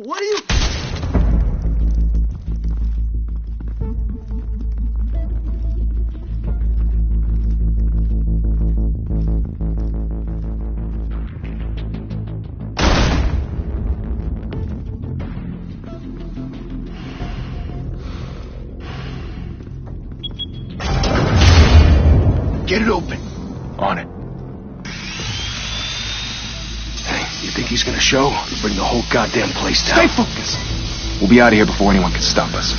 What are you... Get it open. On it. Hey, you think he's gonna show? He'll bring the whole goddamn place down. Stay focused. We'll be out of here before anyone can stop us.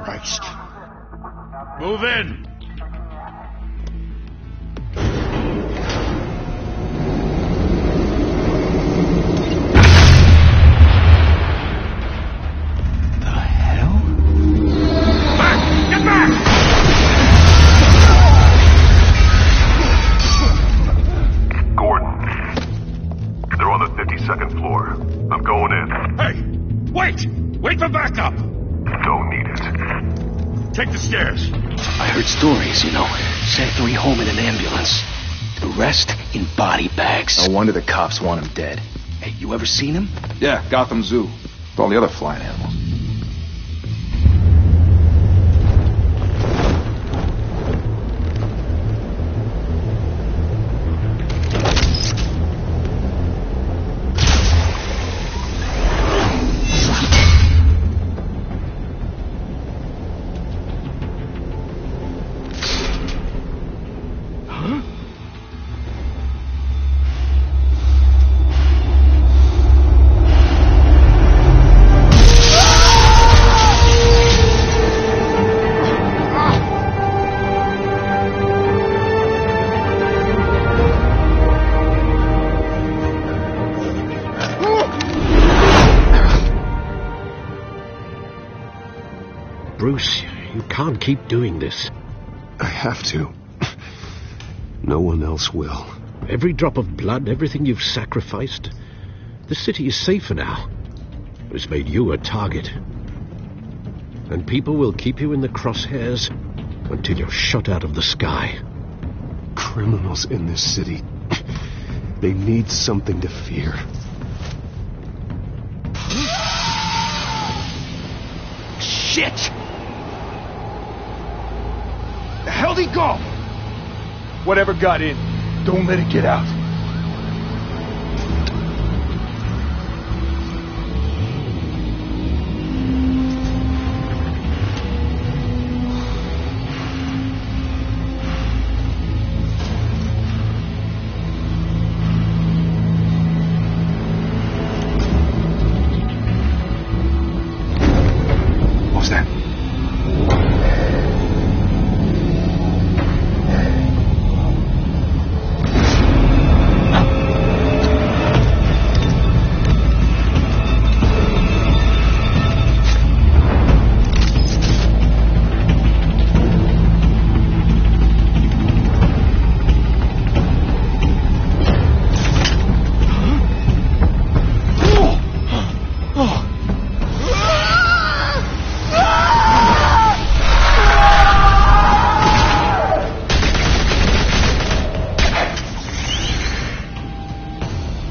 Christ. Move in. Wait for backup! Don't need it. Take the stairs. I heard stories, you know. Sent 3 home in an ambulance. The rest in body bags. No wonder the cops want him dead. Hey, you ever seen him? Yeah, Gotham Zoo. With all the other flying animals. Bruce, you can't keep doing this. I have to. No one else will. Every drop of blood, everything you've sacrificed. The city is safer now. It's made you a target. And people will keep you in the crosshairs until you're shot out of the sky. Criminals in this city. They need something to fear. Shit! The hell'd he go? Whatever got in, don't let it get out. What was that?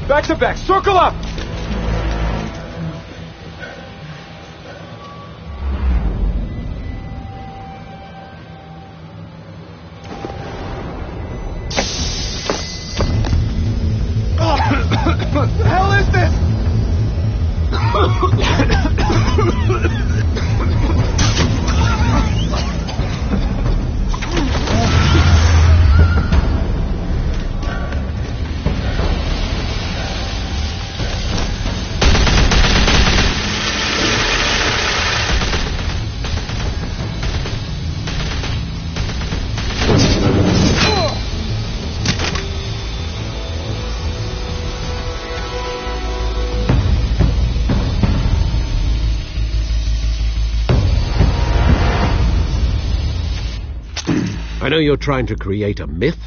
Back to back, circle up! What the hell is this? I know you're trying to create a myth,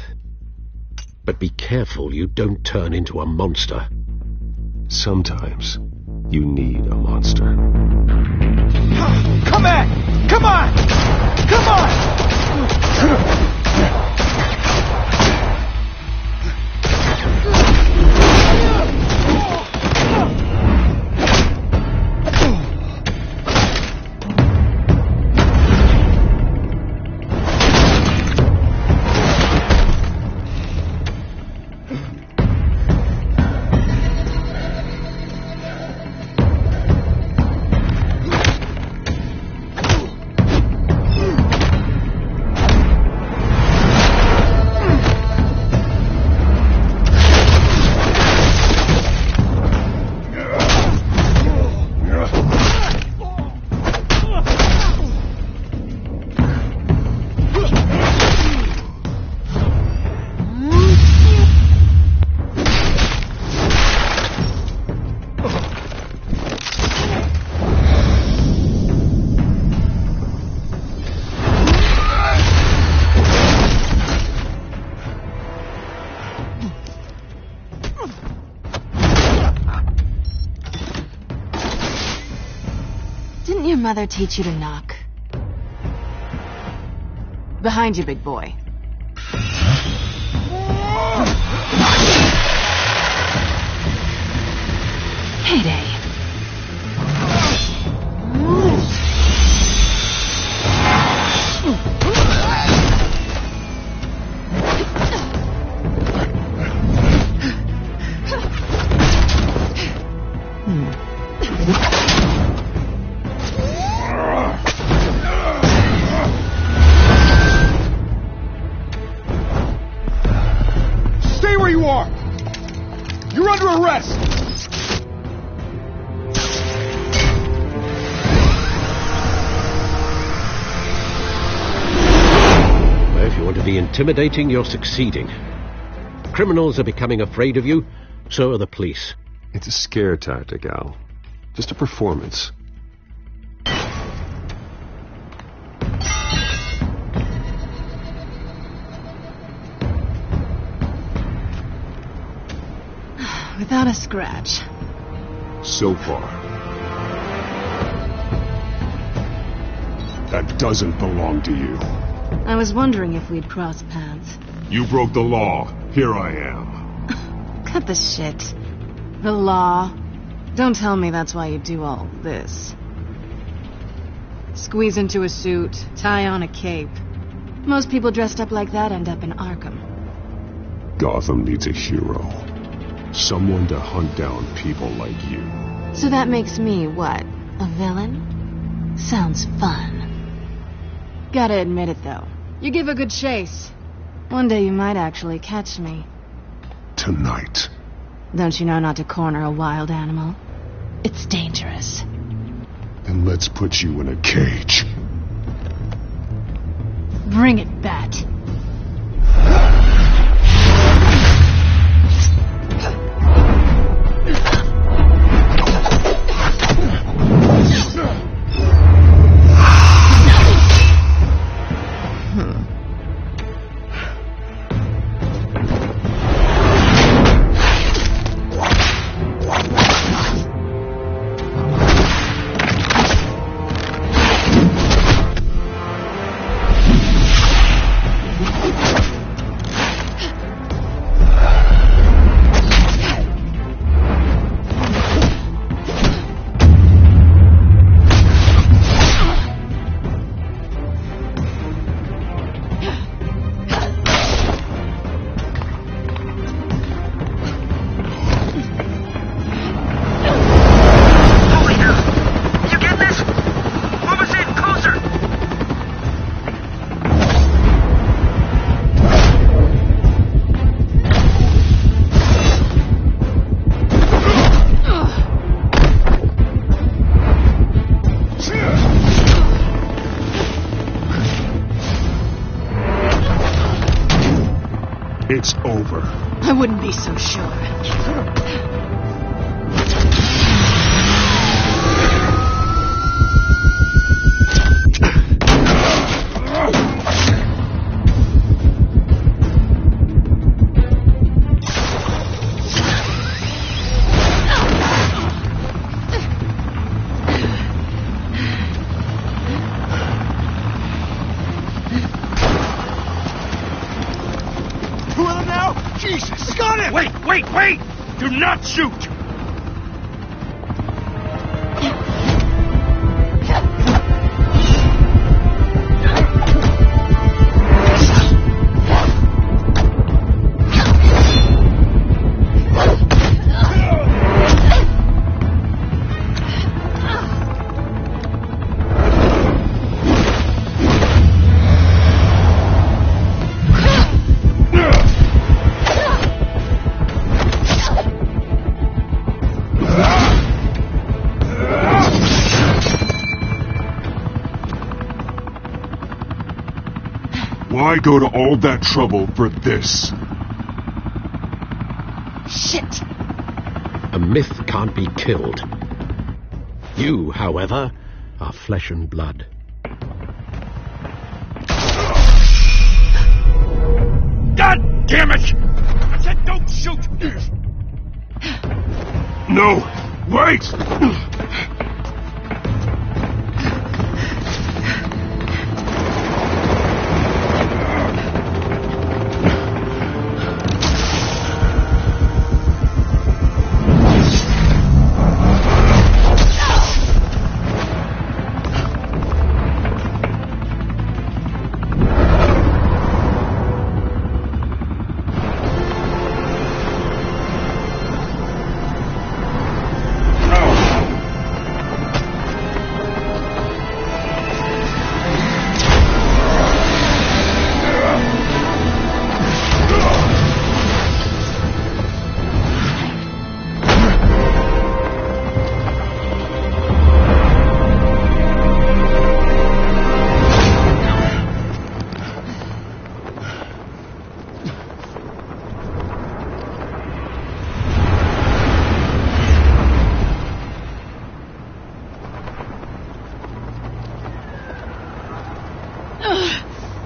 but be careful you don't turn into a monster. Sometimes You need a monster. Come on! Come on! Come on! Didn't your mother teach you to knock? Behind you, big boy. Heyday. Stay where you are! You're under arrest! Well, if you want to be intimidating, you're succeeding. Criminals are becoming afraid of you, so are the police. It's a scare tactic, Al. Just a performance. Without a scratch. So far. That doesn't belong to you. I was wondering if we'd cross paths. You broke the law. Here I am. Cut the shit. The law. Don't tell me that's why you do all this. Squeeze into a suit, tie on a cape. Most people dressed up like that end up in Arkham. Gotham needs a hero. Someone to hunt down people like you. So that makes me, what, a villain? Sounds fun. Gotta admit it, though. You give a good chase. One day you might actually catch me. Tonight. Don't you know not to corner a wild animal? It's dangerous. Then let's put you in a cage. Bring it, Bat. It's over. I wouldn't be so sure. not shoot! Why go to all that trouble for this? Shit! A myth can't be killed. You, however, are flesh and blood. God damn it! I said don't shoot! No! Wait!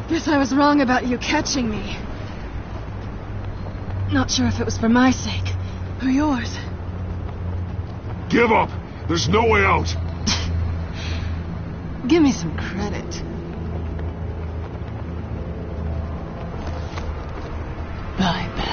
Guess I was wrong about you catching me. Not sure if it was for my sake or yours. Give up! There's no way out! Give me some credit. I bet.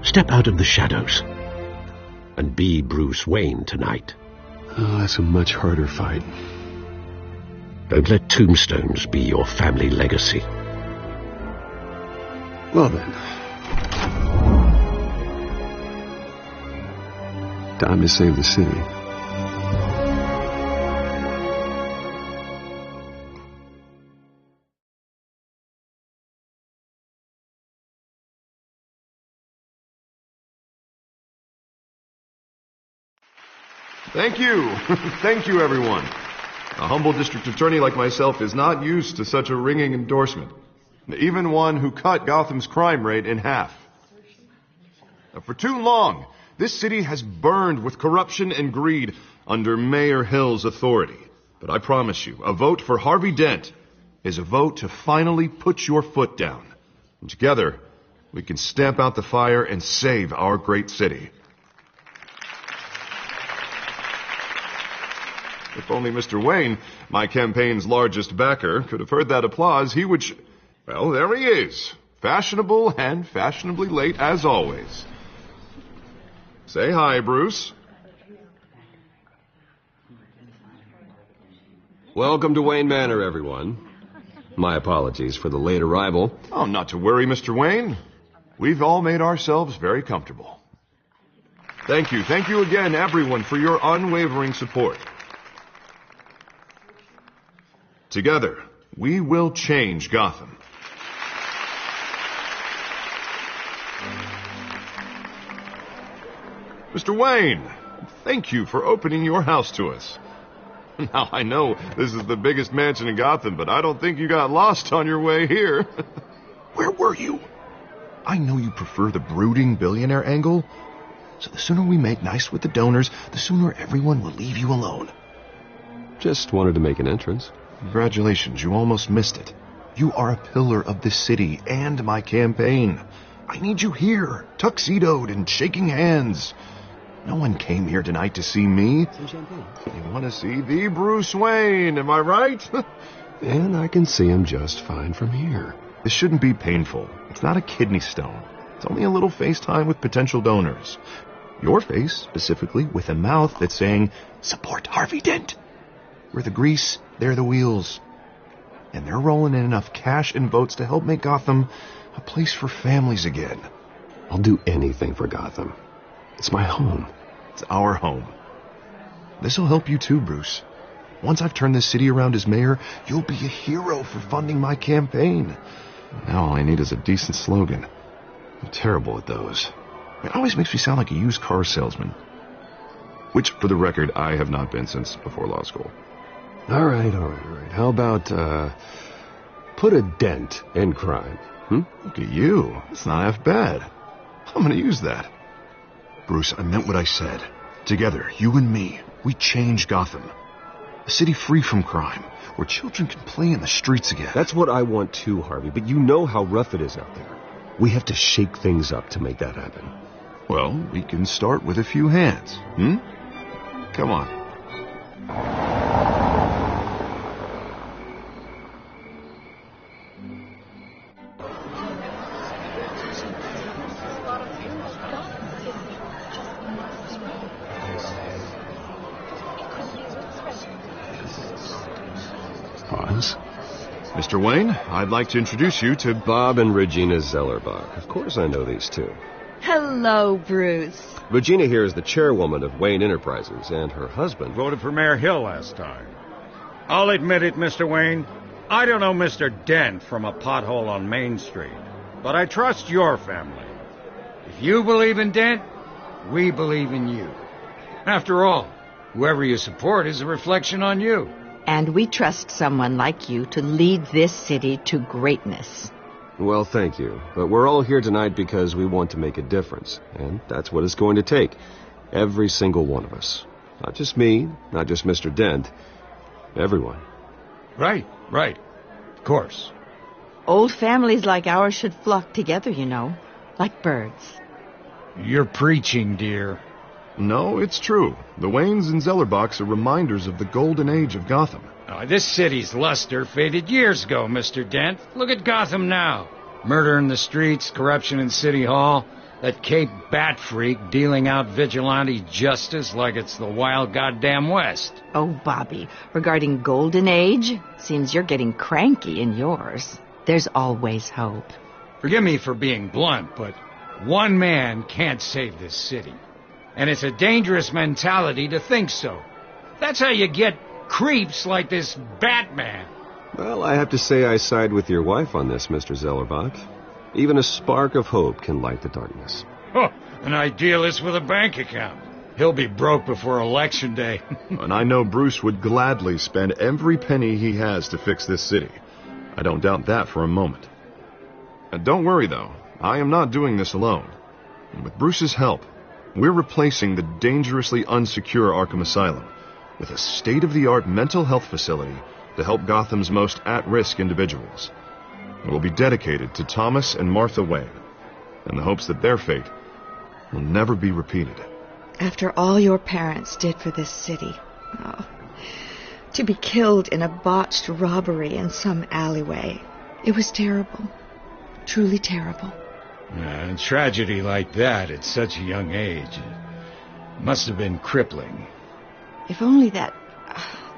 Step out of the shadows and be Bruce Wayne tonight. Oh, that's a much harder fight. Don't let tombstones be your family legacy. Well then. Time to save the city. Thank you. Thank you, everyone. A humble district attorney like myself is not used to such a ringing endorsement. Even one who cut Gotham's crime rate in half. For too long, this city has burned with corruption and greed under Mayor Hill's authority. But I promise you, a vote for Harvey Dent is a vote to finally put your foot down. And together, we can stamp out the fire and save our great city. If only Mr. Wayne, my campaign's largest backer, could have heard that applause, he would... Well, there he is. Fashionable and fashionably late as always. Say hi, Bruce. Welcome to Wayne Manor, everyone. My apologies for the late arrival. Oh, not to worry, Mr. Wayne. We've all made ourselves very comfortable. Thank you. Thank you again, everyone, for your unwavering support. Together, we will change Gotham. Mr. Wayne, thank you for opening your house to us. Now, I know this is the biggest mansion in Gotham, but I don't think you got lost on your way here. Where were you? I know you prefer the brooding billionaire angle, so the sooner we make nice with the donors, the sooner everyone will leave you alone. Just wanted to make an entrance. Congratulations, you almost missed it. You are a pillar of this city and my campaign. I need you here, tuxedoed and shaking hands. No one came here tonight to see me. Some champagne. You want to see the Bruce Wayne, am I right? And I can see him just fine from here. This shouldn't be painful. It's not a kidney stone. It's only a little FaceTime with potential donors. Your face, specifically, with a mouth that's saying, support Harvey Dent. We're the grease, they're the wheels. And they're rolling in enough cash and votes to help make Gotham a place for families again. I'll do anything for Gotham. It's my home. It's our home. This'll help you too, Bruce. Once I've turned this city around as mayor, you'll be a hero for funding my campaign. Now all I need is a decent slogan. I'm terrible at those. It always makes me sound like a used car salesman. Which, for the record, I have not been since before law school. All right. How about, put a dent in crime? Look at you. It's not half bad. I'm gonna use that. Bruce, I meant what I said. Together, you and me, we change Gotham. A city free from crime, where children can play in the streets again. That's what I want too, Harvey, but you know how rough it is out there. We have to shake things up to make that happen. Well, we can start with a few hands, Come on. Pause. Mr. Wayne, I'd like to introduce you to Bob and Regina Zellerbach. Of course I know these two. Hello, Bruce. Regina here is the chairwoman of Wayne Enterprises, and her husband... Voted for Mayor Hill last time. I'll admit it, Mr. Wayne. I don't know Mr. Dent from a pothole on Main Street, but I trust your family. If you believe in Dent, we believe in you. After all, whoever you support is a reflection on you. And we trust someone like you to lead this city to greatness. Well, thank you. But we're all here tonight because we want to make a difference. And that's what it's going to take. Every single one of us. Not just me, not just Mr. Dent. Everyone. Right. Of course. Old families like ours should flock together, you know. Like birds. You're preaching, dear. No, it's true. The Waynes and Zellerbachs are reminders of the golden age of Gotham. This city's luster faded years ago, Mr. Dent. Look at Gotham now. Murder in the streets, corruption in City Hall, that Cape Bat freak dealing out vigilante justice like it's the wild goddamn West. Oh, Bobby, regarding Golden Age, seems you're getting cranky in yours. There's always hope. Forgive me for being blunt, but one man can't save this city. And it's a dangerous mentality to think so. That's how you get creeps like this Batman. Well, I have to say I side with your wife on this, Mr. Zellerbach. Even a spark of hope can light the darkness. An idealist with a bank account. He'll be broke before Election Day. And I know Bruce would gladly spend every penny he has to fix this city. I don't doubt that for a moment. And don't worry, though. I am not doing this alone. And with Bruce's help, we're replacing the dangerously unsecure Arkham Asylum with a state-of-the-art mental health facility to help Gotham's most at-risk individuals. It will be dedicated to Thomas and Martha Wayne, in the hopes that their fate will never be repeated. After all your parents did for this city, to be killed in a botched robbery in some alleyway, it was terrible. Truly terrible. A tragedy like that at such a young age must have been crippling. If only that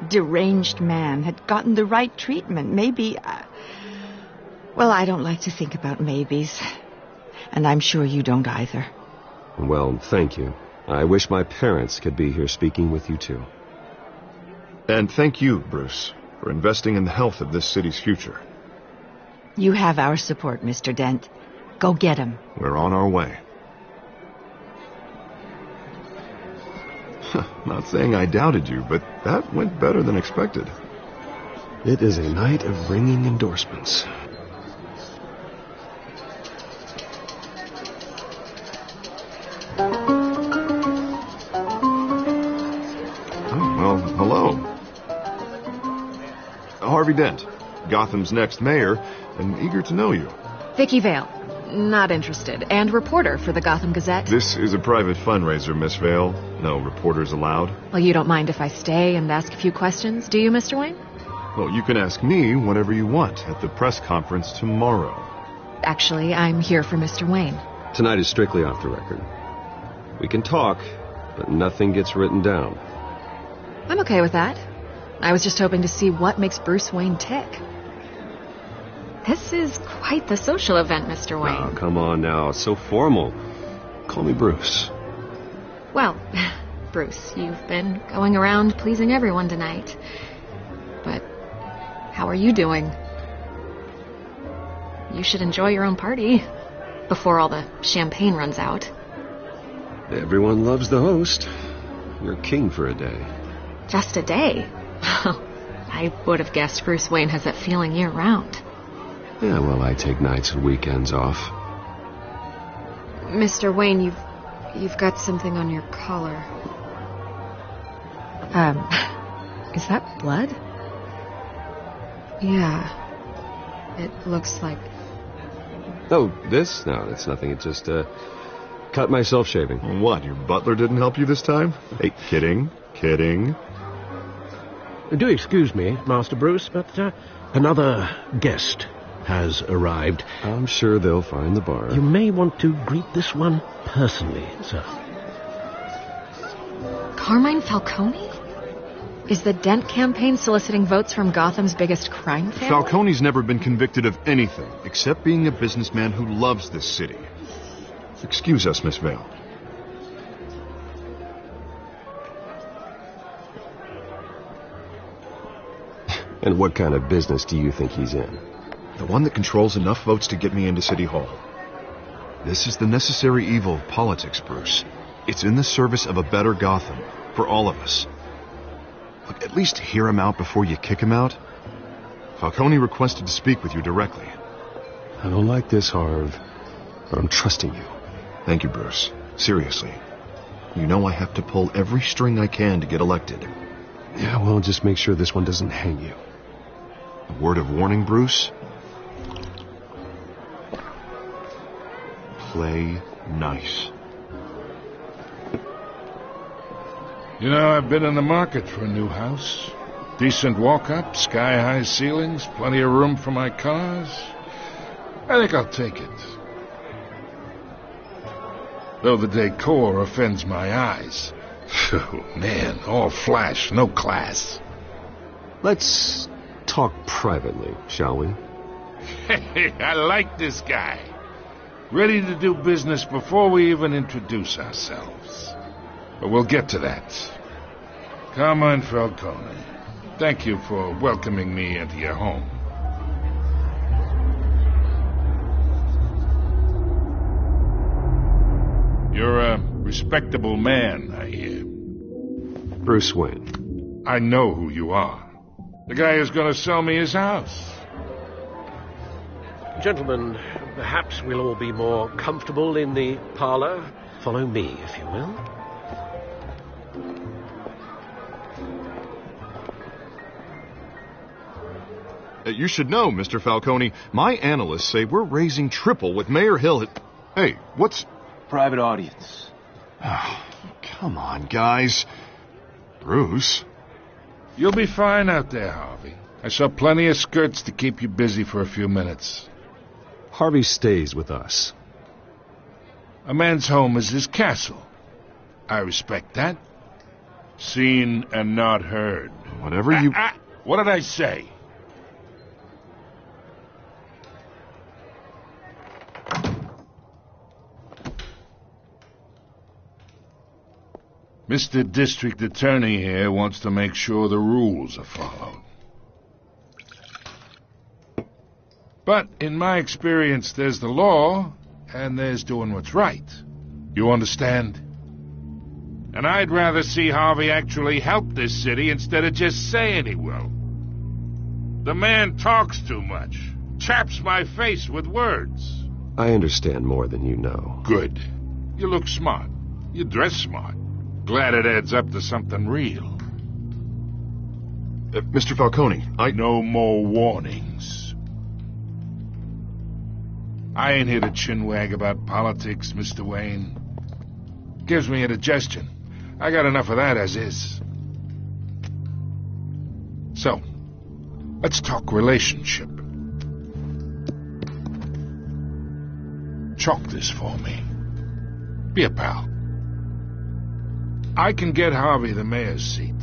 deranged man had gotten the right treatment, maybe... Well, I don't like to think about maybes. And I'm sure you don't either. Well, thank you. I wish my parents could be here speaking with you, too. And thank you, Bruce, for investing in the health of this city's future. You have our support, Mr. Dent. Go get him. We're on our way. Not saying I doubted you, but that went better than expected. It is a night of ringing endorsements. Oh, well, hello. Harvey Dent, Gotham's next mayor and eager to know you. Vicky Vale. Not interested. And reporter for the Gotham Gazette. This is a private fundraiser, Miss Vale. No reporters allowed. Well, you don't mind if I stay and ask a few questions, do you, Mr. Wayne? Well, you can ask me whatever you want at the press conference tomorrow. Actually, I'm here for Mr. Wayne. Tonight is strictly off the record. We can talk, but nothing gets written down. I'm okay with that. I was just hoping to see what makes Bruce Wayne tick. This is quite the social event, Mr. Wayne. Oh, come on now. It's so formal. Call me Bruce. Well, Bruce, you've been going around pleasing everyone tonight. But how are you doing? You should enjoy your own party before all the champagne runs out. Everyone loves the host. You're king for a day. Just a day? I would have guessed Bruce Wayne has that feeling year-round. Yeah, well, I take nights and weekends off. Mr. Wayne, you've got something on your collar. Is that blood? Yeah. It looks like... Oh, this? No, that's nothing. It just, cut myself shaving. What, your butler didn't help you this time? Hey, kidding. Do excuse me, Master Bruce, but another guest has arrived. I'm sure they'll find the bar. You may want to greet this one personally, sir. Carmine Falcone? Is the Dent campaign soliciting votes from Gotham's biggest crime family? Falcone's never been convicted of anything, except being a businessman who loves this city. Excuse us, Miss Vale. And what kind of business do you think he's in? The one that controls enough votes to get me into City Hall. This is the necessary evil of politics, Bruce. It's in the service of a better Gotham, for all of us. Look, at least hear him out before you kick him out. Falcone requested to speak with you directly. I don't like this, Harv, but I'm trusting you. Thank you, Bruce. Seriously. You know I have to pull every string I can to get elected. Yeah, well, just make sure this one doesn't hang you. A word of warning, Bruce? Play nice. You know, I've been in the market for a new house. Decent walk-up, sky-high ceilings, plenty of room for my cars. I think I'll take it. Though the decor offends my eyes. Oh, man, all flash, no class. Let's talk privately, shall we? Hey, I like this guy. Ready to do business before we even introduce ourselves. But we'll get to that. Carmine Falcone, thank you for welcoming me into your home. You're a respectable man, I hear. Bruce Wayne. I know who you are. The guy who's going to sell me his house. Gentlemen, perhaps we'll all be more comfortable in the parlor. Follow me, if you will. You should know, Mr. Falcone, my analysts say we're raising triple with Mayor Hill. Hey, what's... Private audience. Oh, come on, guys. Bruce? You'll be fine out there, Harvey. I saw plenty of skirts to keep you busy for a few minutes. Harvey stays with us. A man's home is his castle. I respect that. Seen and not heard. Whatever you... What did I say? Mr. District Attorney here wants to make sure the rules are followed. But in my experience, there's the law, and there's doing what's right. You understand? And I'd rather see Harvey actually help this city instead of just saying he will. The man talks too much, chaps my face with words. I understand more than you know. Good. You look smart. You dress smart. Glad it adds up to something real. Mr. Falcone, No more warnings. I ain't here to chinwag about politics, Mr. Wayne. Gives me indigestion. I got enough of that as is. So, let's talk relationship. Chalk this for me. Be a pal. I can get Harvey the mayor's seat,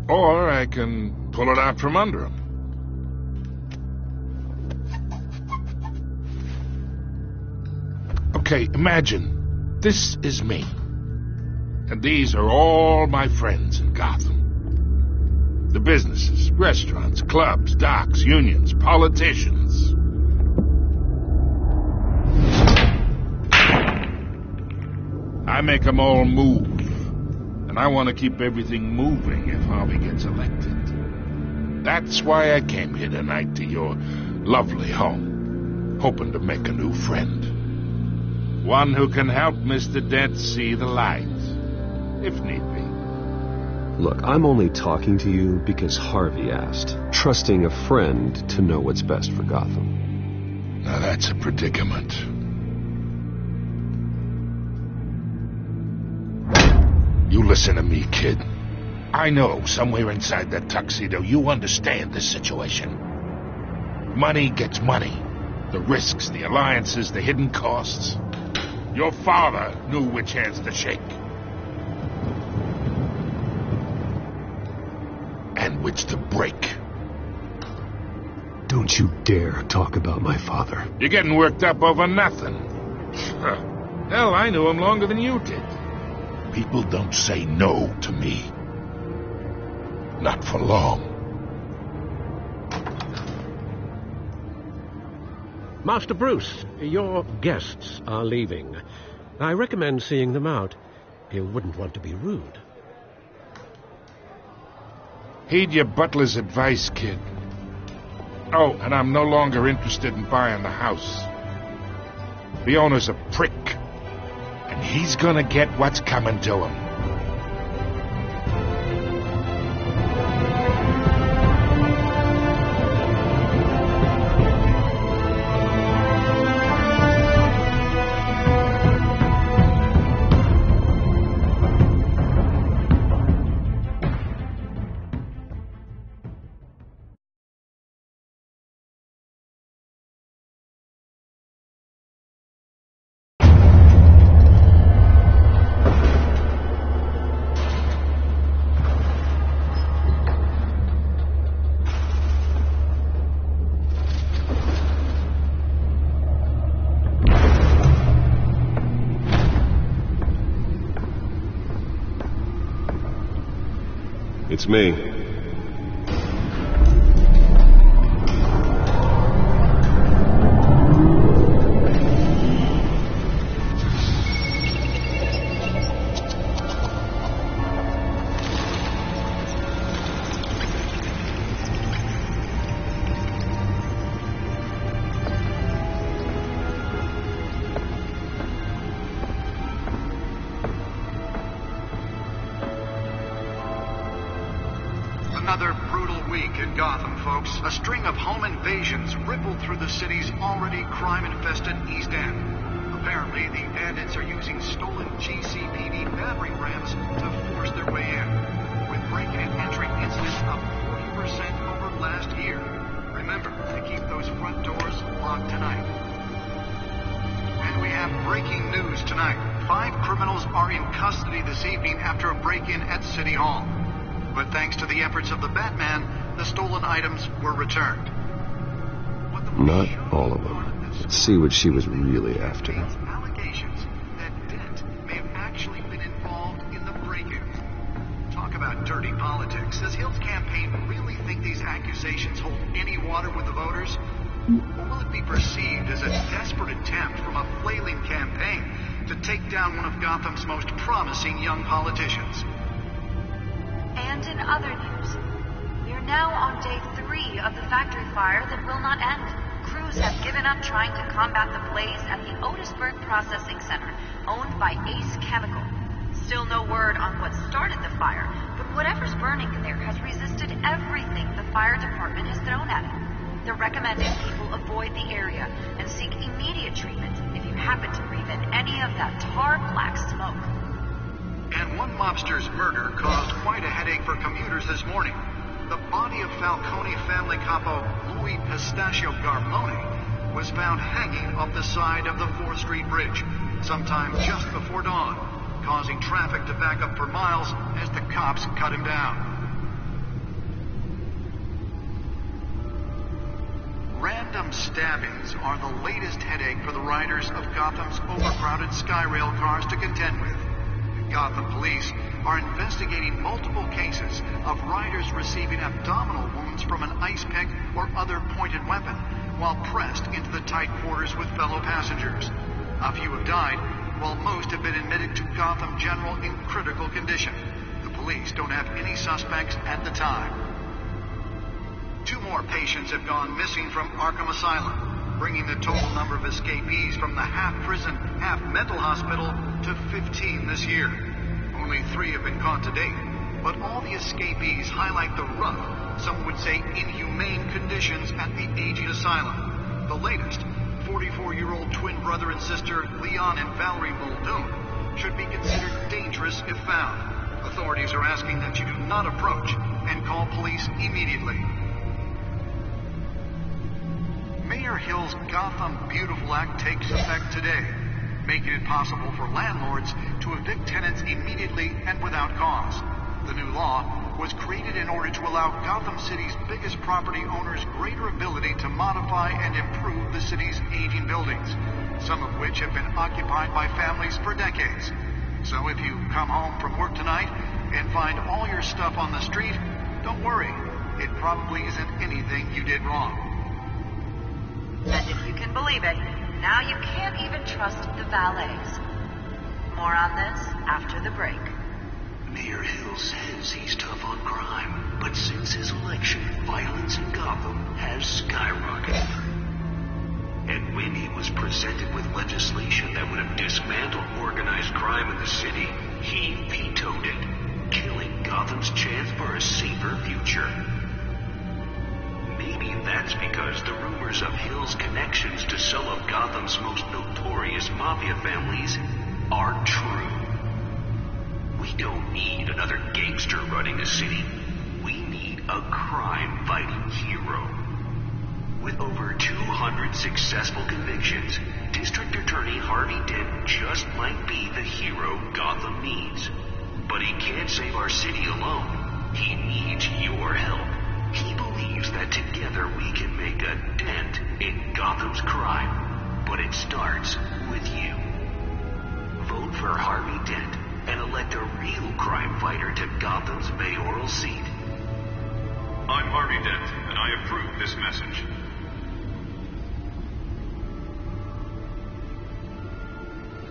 or I can pull it out from under him. Okay, imagine this is me, and these are all my friends in Gotham. The businesses, restaurants, clubs, docks, unions, politicians. I make them all move. And I want to keep everything moving if Harvey gets elected. That's why I came here tonight to your lovely home, hoping to make a new friend. One who can help Mr. Dent see the light, if need be. Look, I'm only talking to you because Harvey asked, trusting a friend to know what's best for Gotham. Now that's a predicament. You listen to me, kid. I know somewhere inside that tuxedo you understand this situation. Money gets money. The risks, the alliances, the hidden costs. Your father knew which hands to shake. And which to break. Don't you dare talk about my father. You're getting worked up over nothing. Hell, I knew him longer than you did. People don't say no to me. Not for long. Master Bruce, your guests are leaving. I recommend seeing them out. You wouldn't want to be rude. Heed your butler's advice, kid. Oh, and I'm no longer interested in buying the house. The owner's a prick. And he's gonna get what's coming to him. It's me. Another brutal week in Gotham, folks. A string of home invasions rippled through the city's already crime-infested East End. Apparently, the bandits are using stolen GCPD battering rams to force their way in, with break-in and entry incidents up 40% over last year. Remember to keep those front doors locked tonight. And we have breaking news tonight. 5 criminals are in custody this evening after a break-in at City Hall. But thanks to the efforts of the Batman, the stolen items were returned. Not all of them. Let's see what she was really after. Allegations that Dent may have actually been involved in the break-in. Talk about dirty politics. Does Hill's campaign really think these accusations hold any water with the voters? Or will it be perceived as a desperate attempt from a flailing campaign to take down one of Gotham's most promising young politicians? And in other news, we are now on day 3 of the factory fire that will not end. Crews have given up trying to combat the blaze at the Otisburg Processing Center, owned by Ace Chemical. Still no word on what started the fire, but whatever's burning in there has resisted everything the fire department has thrown at it. They're recommending people avoid the area and seek immediate treatment if you happen to breathe in any of that tar black smoke. And one mobster's murder caused quite a headache for commuters this morning. The body of Falcone family capo Louis Pistachio Garmone was found hanging off the side of the 4th Street Bridge sometime just before dawn, causing traffic to back up for miles as the cops cut him down. Random stabbings are the latest headache for the riders of Gotham's overcrowded Skyrail cars to contend with. Gotham police are investigating multiple cases of riders receiving abdominal wounds from an ice pick or other pointed weapon while pressed into the tight quarters with fellow passengers. A few have died, while most have been admitted to Gotham General in critical condition. The police don't have any suspects at the time. 2 more patients have gone missing from Arkham Asylum, bringing the total number of escapees from the half-prison, half-mental hospital to 15 this year. Only 3 have been caught to date, but all the escapees highlight the rough, some would say inhumane conditions at the aging asylum. The latest, 44-year-old twin brother and sister Leon and Valerie Muldoon, should be considered dangerous if found. Authorities are asking that you do not approach and call police immediately. Mayor Hill's Gotham Beautiful Act takes effect today, making it possible for landlords to evict tenants immediately and without cause. The new law was created in order to allow Gotham City's biggest property owners greater ability to modify and improve the city's aging buildings, some of which have been occupied by families for decades. So if you come home from work tonight and find all your stuff on the street, don't worry. It probably isn't anything you did wrong. And if you can believe it, now you can't even trust the valets. More on this after the break. Mayor Hill says he's tough on crime, but since his election, violence in Gotham has skyrocketed. And when he was presented with legislation that would have dismantled organized crime in the city, he vetoed it, killing Gotham's chance for a safer future. Maybe that's because the rumors of Hill's connections to some of Gotham's most notorious mafia families are true. We don't need another gangster running the city. We need a crime-fighting hero. With over 200 successful convictions, District Attorney Harvey Dent just might be the hero Gotham needs. But he can't save our city alone. He needs your help. He believes that together we can make a dent in Gotham's crime. But it starts with you. Vote for Harvey Dent and elect a real crime fighter to Gotham's mayoral seat. I'm Harvey Dent, and I approve this message.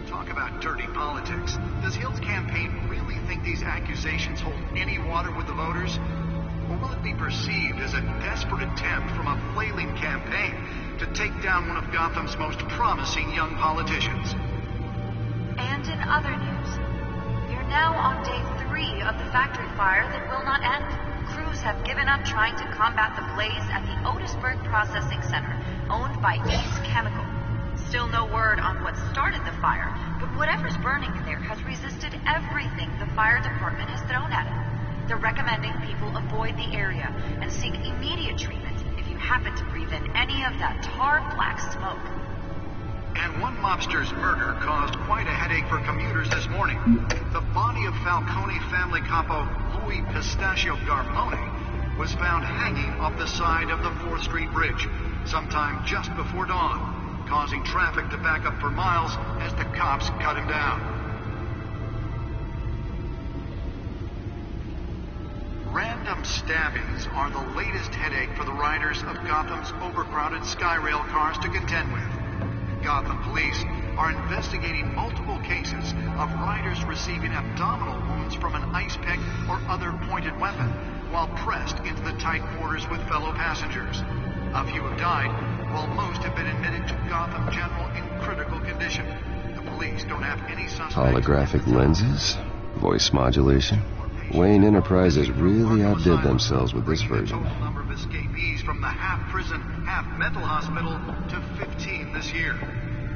Talk about dirty politics. Does Hill's campaign really think these accusations hold any water with the voters? Or will it be perceived as a desperate attempt from a flailing campaign to take down one of Gotham's most promising young politicians? And in other news, we're now on day 3 of the factory fire that will not end. Crews have given up trying to combat the blaze at the Otisburg Processing Center, owned by East Chemical. Still no word on what started the fire, but whatever's burning in there has resisted everything the fire department has thrown at it. They're recommending people avoid the area and seek immediate treatment if you happen to breathe in any of that tar black smoke. And one mobster's murder caused quite a headache for commuters this morning. The body of Falcone family capo Louis Pistachio Garmone was found hanging off the side of the 4th Street Bridge sometime just before dawn, causing traffic to back up for miles as the cops cut him down. Random stabbings are the latest headache for the riders of Gotham's overcrowded Skyrail cars to contend with. Gotham police are investigating multiple cases of riders receiving abdominal wounds from an ice pick or other pointed weapon while pressed into the tight quarters with fellow passengers. A few have died, while most have been admitted to Gotham General in critical condition. The police don't have any suspects. Holographic lenses? Voice modulation? Wayne Enterprises really outdid themselves with this version. The number of escapees from the half-prison, half-mental hospital to 15 this year.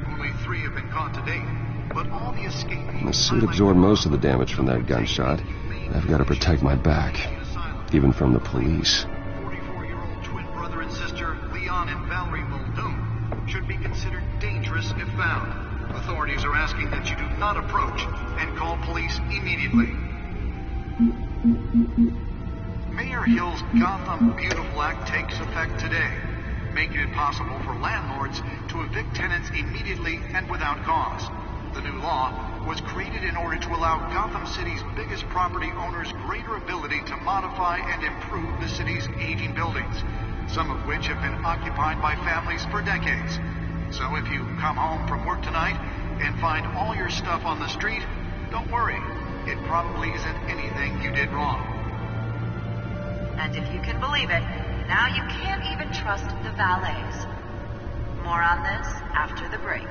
Only 3 have been caught to date, but all the escapees... The suit absorbed most of the damage from that gunshot. I've got to protect my back, even from the police. 44-year-old twin brother and sister, Leon and Valerie Muldoon, should be considered dangerous if found. Authorities are asking that you do not approach and call police immediately. Mayor Hill's Gotham Beautiful Act takes effect today, making it possible for landlords to evict tenants immediately and without cause. The new law was created in order to allow Gotham City's biggest property owners greater ability to modify and improve the city's aging buildings, some of which have been occupied by families for decades. So if you come home from work tonight and find all your stuff on the street, don't worry. It probably isn't anything you did wrong. And if you can believe it, now you can't even trust the valets. More on this after the break.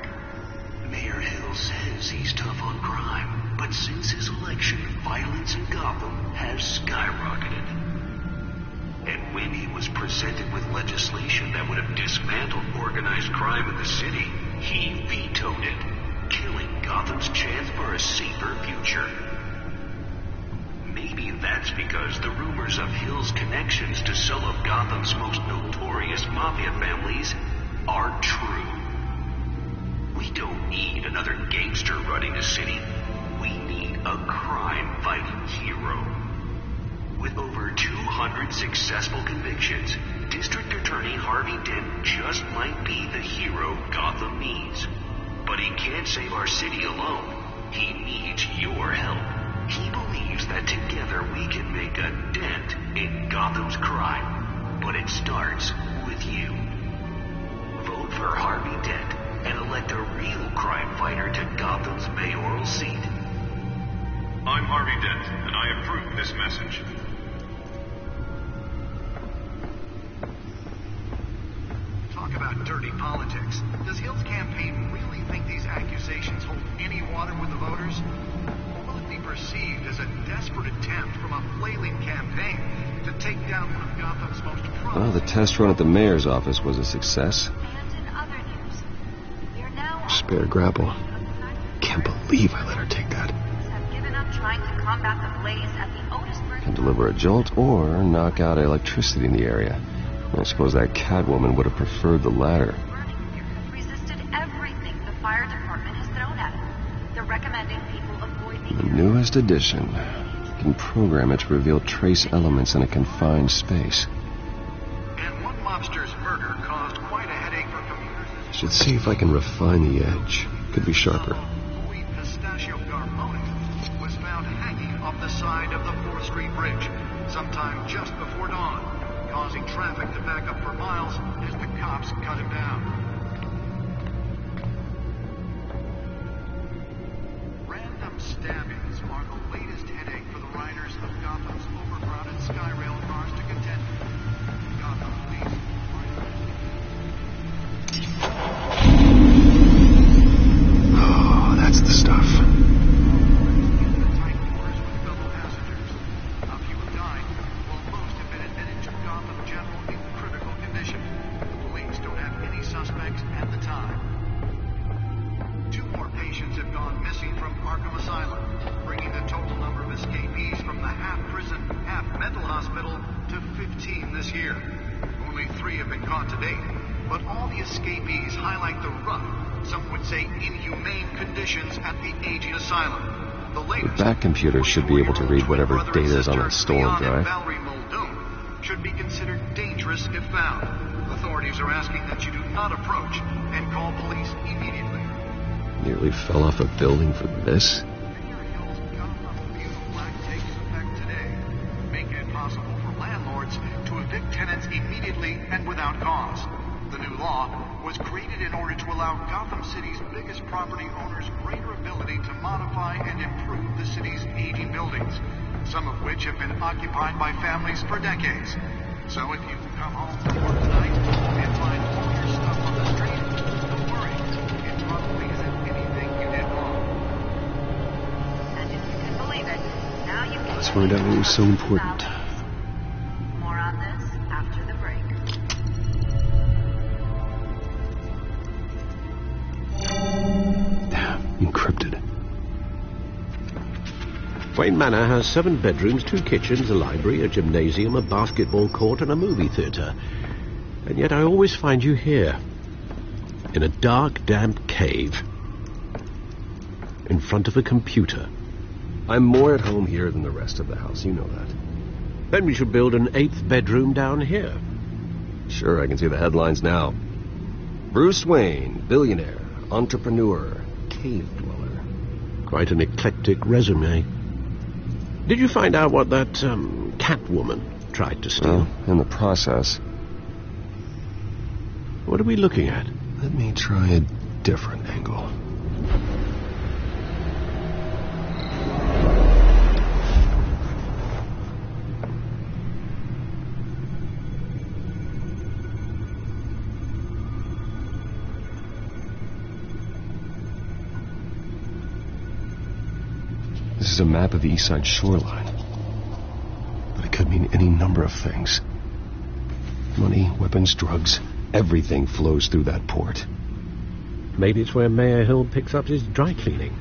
Mayor Hill says he's tough on crime, but since his election, violence in Gotham has skyrocketed. And when he was presented with legislation that would have dismantled organized crime in the city, he vetoed it, killing Gotham's chance for a safer future. Maybe that's because the rumors of Hill's connections to some of Gotham's most notorious mafia families are true. We don't need another gangster running the city. We need a crime-fighting hero. With over 200 successful convictions, District Attorney Harvey Dent just might be the hero Gotham needs. But he can't save our city alone. He needs your help. He believes that together we can make a dent in Gotham's crime. But it starts with you. Vote for Harvey Dent and elect a real crime fighter to Gotham's mayoral seat. I'm Harvey Dent, and I approve this message. Talk about dirty politics. Does Hill's campaign really think these accusations hold any water with the voters? Or will it be perceived as a desperate attempt from a flailing campaign to take down one of Gotham's most promising... Well, the test run at the mayor's office was a success. Spare grapple. Can't believe I let her take that. Can deliver a jolt or knock out electricity in the area. I suppose that Catwoman would have preferred the latter. Resisted everything the fire department has thrown at it. They're recommending people avoid the The newest edition. You can program it to reveal trace elements in a confined space. And one mobster's murder caused quite a headache for commuters. Should see if I can refine the edge. Could be sharper. Louis Pistachio Garmoni was found hanging off the side of the 4th Street Bridge sometime just before dawn, causing traffic to back up for miles as the cops cut him down. Random stabbings are the latest headache for the riders of Gotham's overcrowded Skyrail cars to contend with. Gotham police... Oh, that's the stuff. That computer should be able to read whatever data is on that stolen drive. Valerie Muldoon should be considered dangerous if found. Authorities are asking that you do not approach and call police immediately. Nearly fell off a building for this? Mayor Hill's Gotham Beautiful Act takes effect today, making it possible for landlords to evict tenants immediately and without cause. The new law was created in order to allow Gotham City's biggest property owners greater ability to modify and improve the city's aging buildings, some of which have been occupied by families for decades. So if you come home from work tonight and find all your stuff on the street, don't worry. It probably isn't anything you did wrong. And if you can believe it, now you can Let's find out what was so important. More on this after the break. Encrypted. Wayne Manor has 7 bedrooms, 2 kitchens, a library, a gymnasium, a basketball court, and a movie theatre. And yet I always find you here, in a dark, damp cave, in front of a computer. I'm more at home here than the rest of the house, you know that. Then we should build an 8th bedroom down here. Sure, I can see the headlines now. Bruce Wayne, billionaire, entrepreneur, cave dweller. Quite an eclectic resume. Did you find out what that, Catwoman tried to steal? Well, in the process. What are we looking at? Let me try a different angle. This is a map of the East Side shoreline. But it could mean any number of things. Money, weapons, drugs, everything flows through that port. Maybe it's where Mayor Hill picks up his dry cleaning.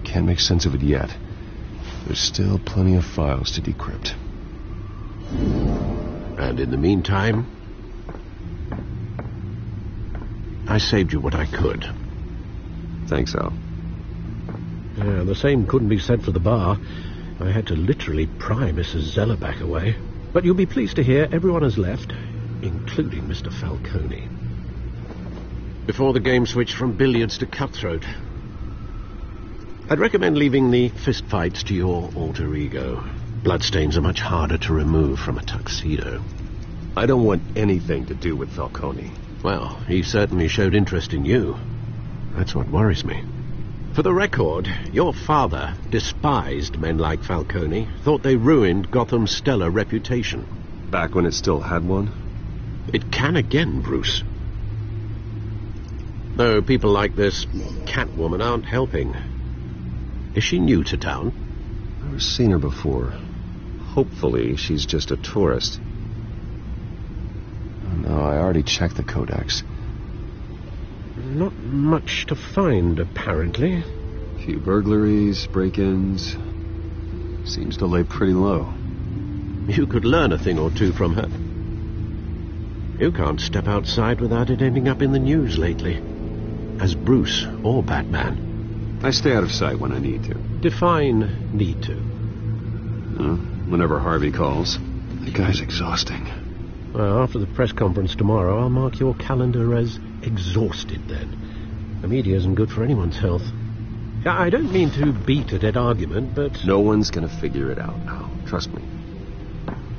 Can't make sense of it yet. There's still plenty of files to decrypt. And in the meantime, I saved you what I could. Thanks, Al. Yeah, the same couldn't be said for the bar. I had to literally pry Mrs. Zellerback away. But you'll be pleased to hear everyone has left, including Mr. Falcone. Before the game switched from billiards to cutthroat. I'd recommend leaving the fistfights to your alter ego. Bloodstains are much harder to remove from a tuxedo. I don't want anything to do with Falcone. Well, he certainly showed interest in you. That's what worries me. For the record, your father despised men like Falcone, thought they ruined Gotham's stellar reputation. Back when it still had one? It can again, Bruce. Though people like this Catwoman aren't helping. Is she new to town? Never seen her before. Hopefully she's just a tourist. Oh, no, I already checked the codex. Not much to find, apparently. Few burglaries, break-ins. Seems to lay pretty low. You could learn a thing or two from her. You can't step outside without it ending up in the news lately. As Bruce or Batman. I stay out of sight when I need to. Define need to. Whenever Harvey calls. The guy's exhausting. Well, after the press conference tomorrow, I'll mark your calendar as exhausted then. The media isn't good for anyone's health. I don't mean to beat a dead argument, but... No one's going to figure it out now. Trust me.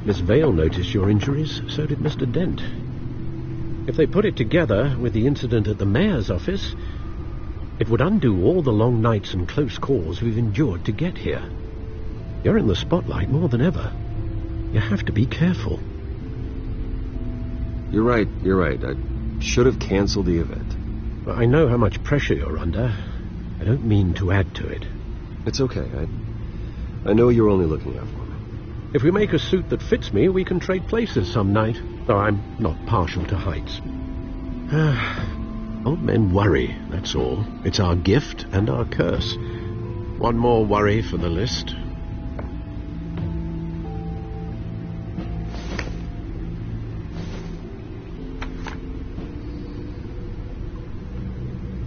Miss Vale noticed your injuries, so did Mr. Dent. If they put it together with the incident at the mayor's office, it would undo all the long nights and close calls we've endured to get here. You're in the spotlight more than ever. You have to be careful. You're right. I should have canceled the event. I know how much pressure you're under. I don't mean to add to it. It's okay. I know you're only looking out for me. If we make a suit that fits me, we can trade places some night. Though I'm not partial to heights. Old men worry, that's all. It's our gift and our curse. One more worry for the list.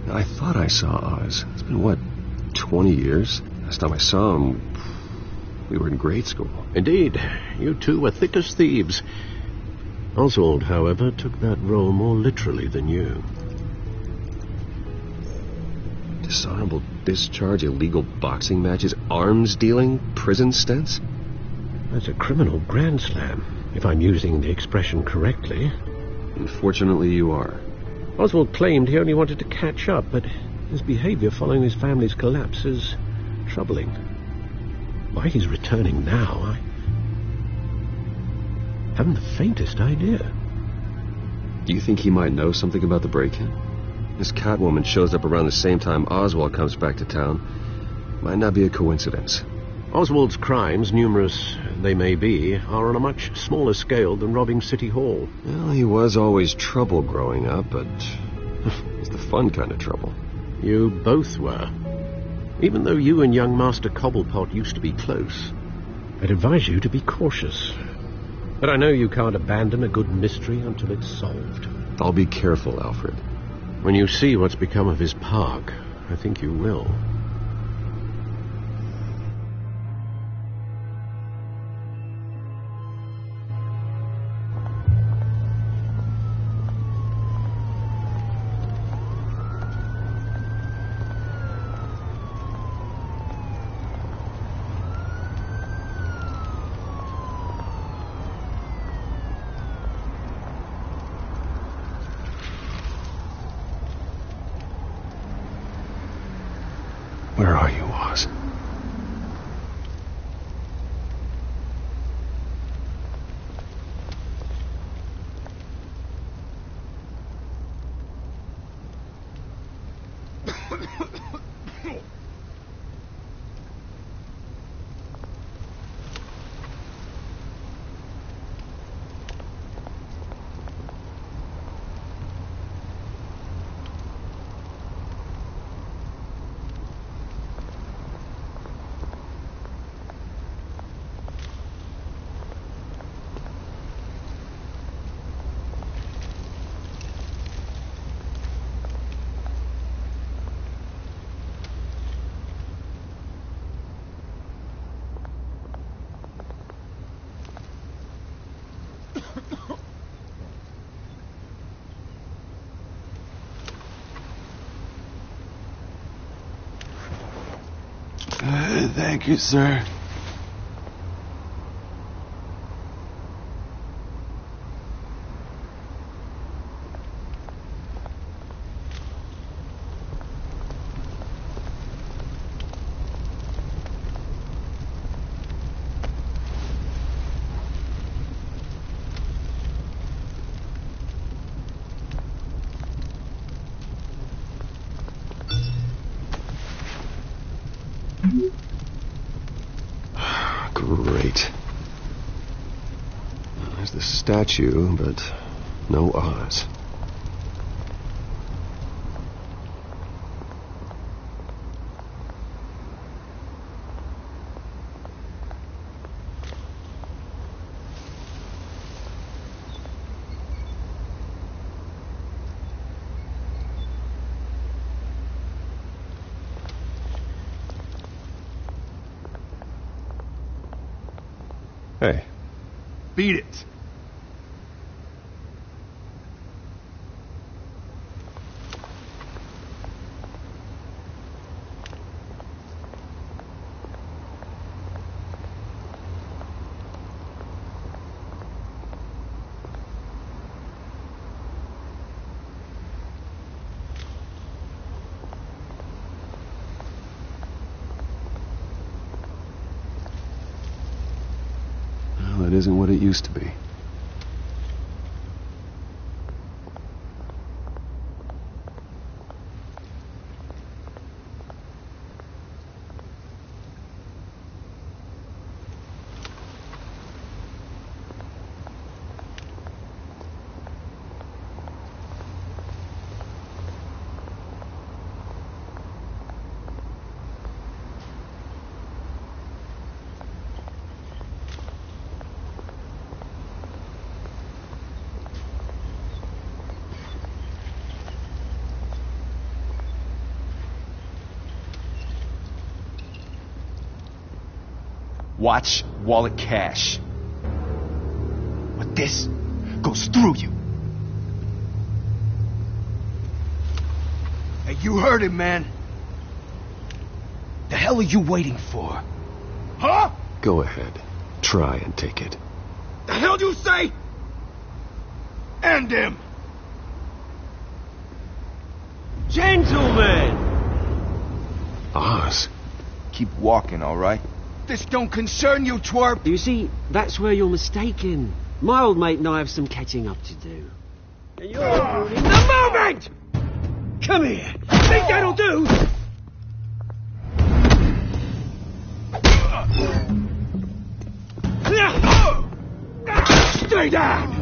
I thought I saw Oz. It's been, 20 years? Last time I saw him, we were in grade school. Indeed. You two were thick as thieves. Oswald, however, took that role more literally than you. Dishonorable discharge, illegal boxing matches, arms dealing, prison stints? That's a criminal grand slam, if I'm using the expression correctly. Unfortunately, you are. Oswald claimed he only wanted to catch up, but his behavior following his family's collapse is troubling. Why he's returning now, I haven't the faintest idea. Do you think he might know something about the break-in? This Catwoman shows up around the same time Oswald comes back to town. Might not be a coincidence. Oswald's crimes, numerous they may be, are on a much smaller scale than robbing City Hall. Well, he was always trouble growing up, but it's the fun kind of trouble. You both were. Even though you and young Master Cobblepot used to be close, I'd advise you to be cautious. But I know you can't abandon a good mystery until it's solved. I'll be careful, Alfred. When you see what's become of his park, I think you will. Where are you, Oz? Thank you, sir. Great. There's the statue, but no Oz. Hey. Beat it. Well, it isn't what it used to be. Watch wallet cash. But this goes through you. Hey, you heard it, man. The hell are you waiting for? Huh? Go ahead. Try and take it. The hell do you say? End him! Gentlemen! Oz. Keep walking, all right? This don't concern you, twerp! You see, that's where you're mistaken. My old mate and I have some catching up to do. And you're ruining the moment! Come here! Think that'll do? Stay down!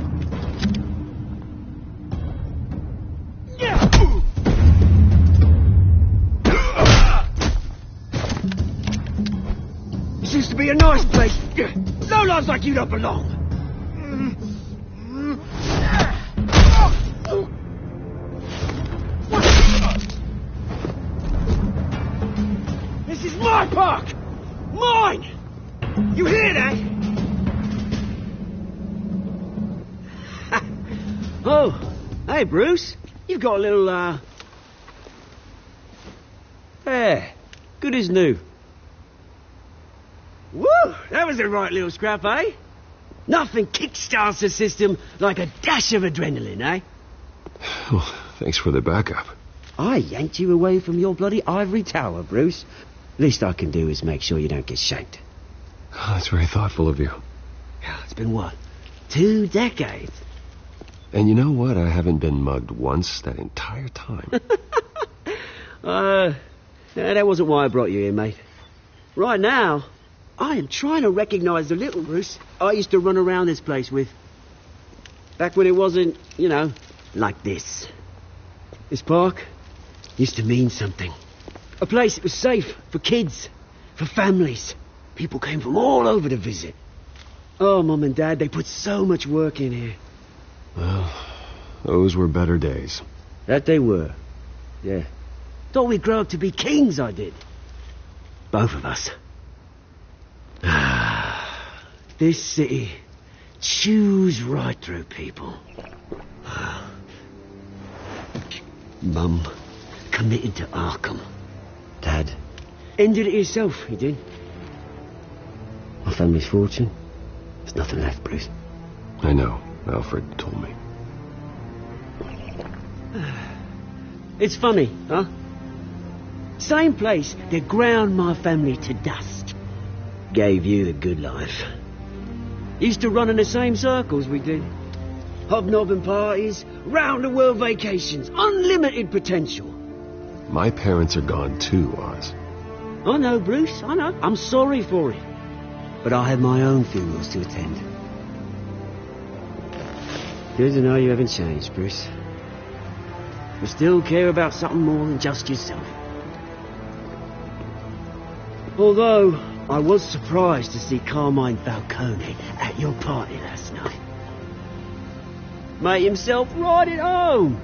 This used to be a nice place. Lowlifes like you don't belong. This is my park! Mine! You hear that? Oh, hey, Bruce. You've got a little, Yeah, good as new. Woo! That was a right little scrap, eh? Nothing kickstarts the system like a dash of adrenaline, eh? Well, thanks for the backup. I yanked you away from your bloody ivory tower, Bruce. Least I can do is make sure you don't get shanked. Oh, that's very thoughtful of you. It's been what? 2 decades? And you know what? I haven't been mugged once that entire time. That wasn't why I brought you here, mate. Right now, I am trying to recognize the little Bruce I used to run around this place with. Back when it wasn't, you know, like this. This park used to mean something. A place that was safe for kids, for families. People came from all over to visit. Oh, Mum and Dad, they put so much work in here. Well, those were better days. That they were. Yeah. Thought we'd grow up to be kings, I did. Both of us. This city chews right through people. Mum committed to Arkham. Dad ended it himself, he did. My family's fortune. There's nothing left, Bruce. I know. Alfred told me. It's funny, huh? Same place that ground my family to dust. Gave you the good life. Used to run in the same circles we did. Hobnobbing parties, round-the-world vacations, unlimited potential. My parents are gone too, Oz. I know, Bruce, I know. I'm sorry for it. But I have my own funerals to attend. Good to know you haven't changed, Bruce. You still care about something more than just yourself. Although, I was surprised to see Carmine Falcone at your party last night. Made himself right at home.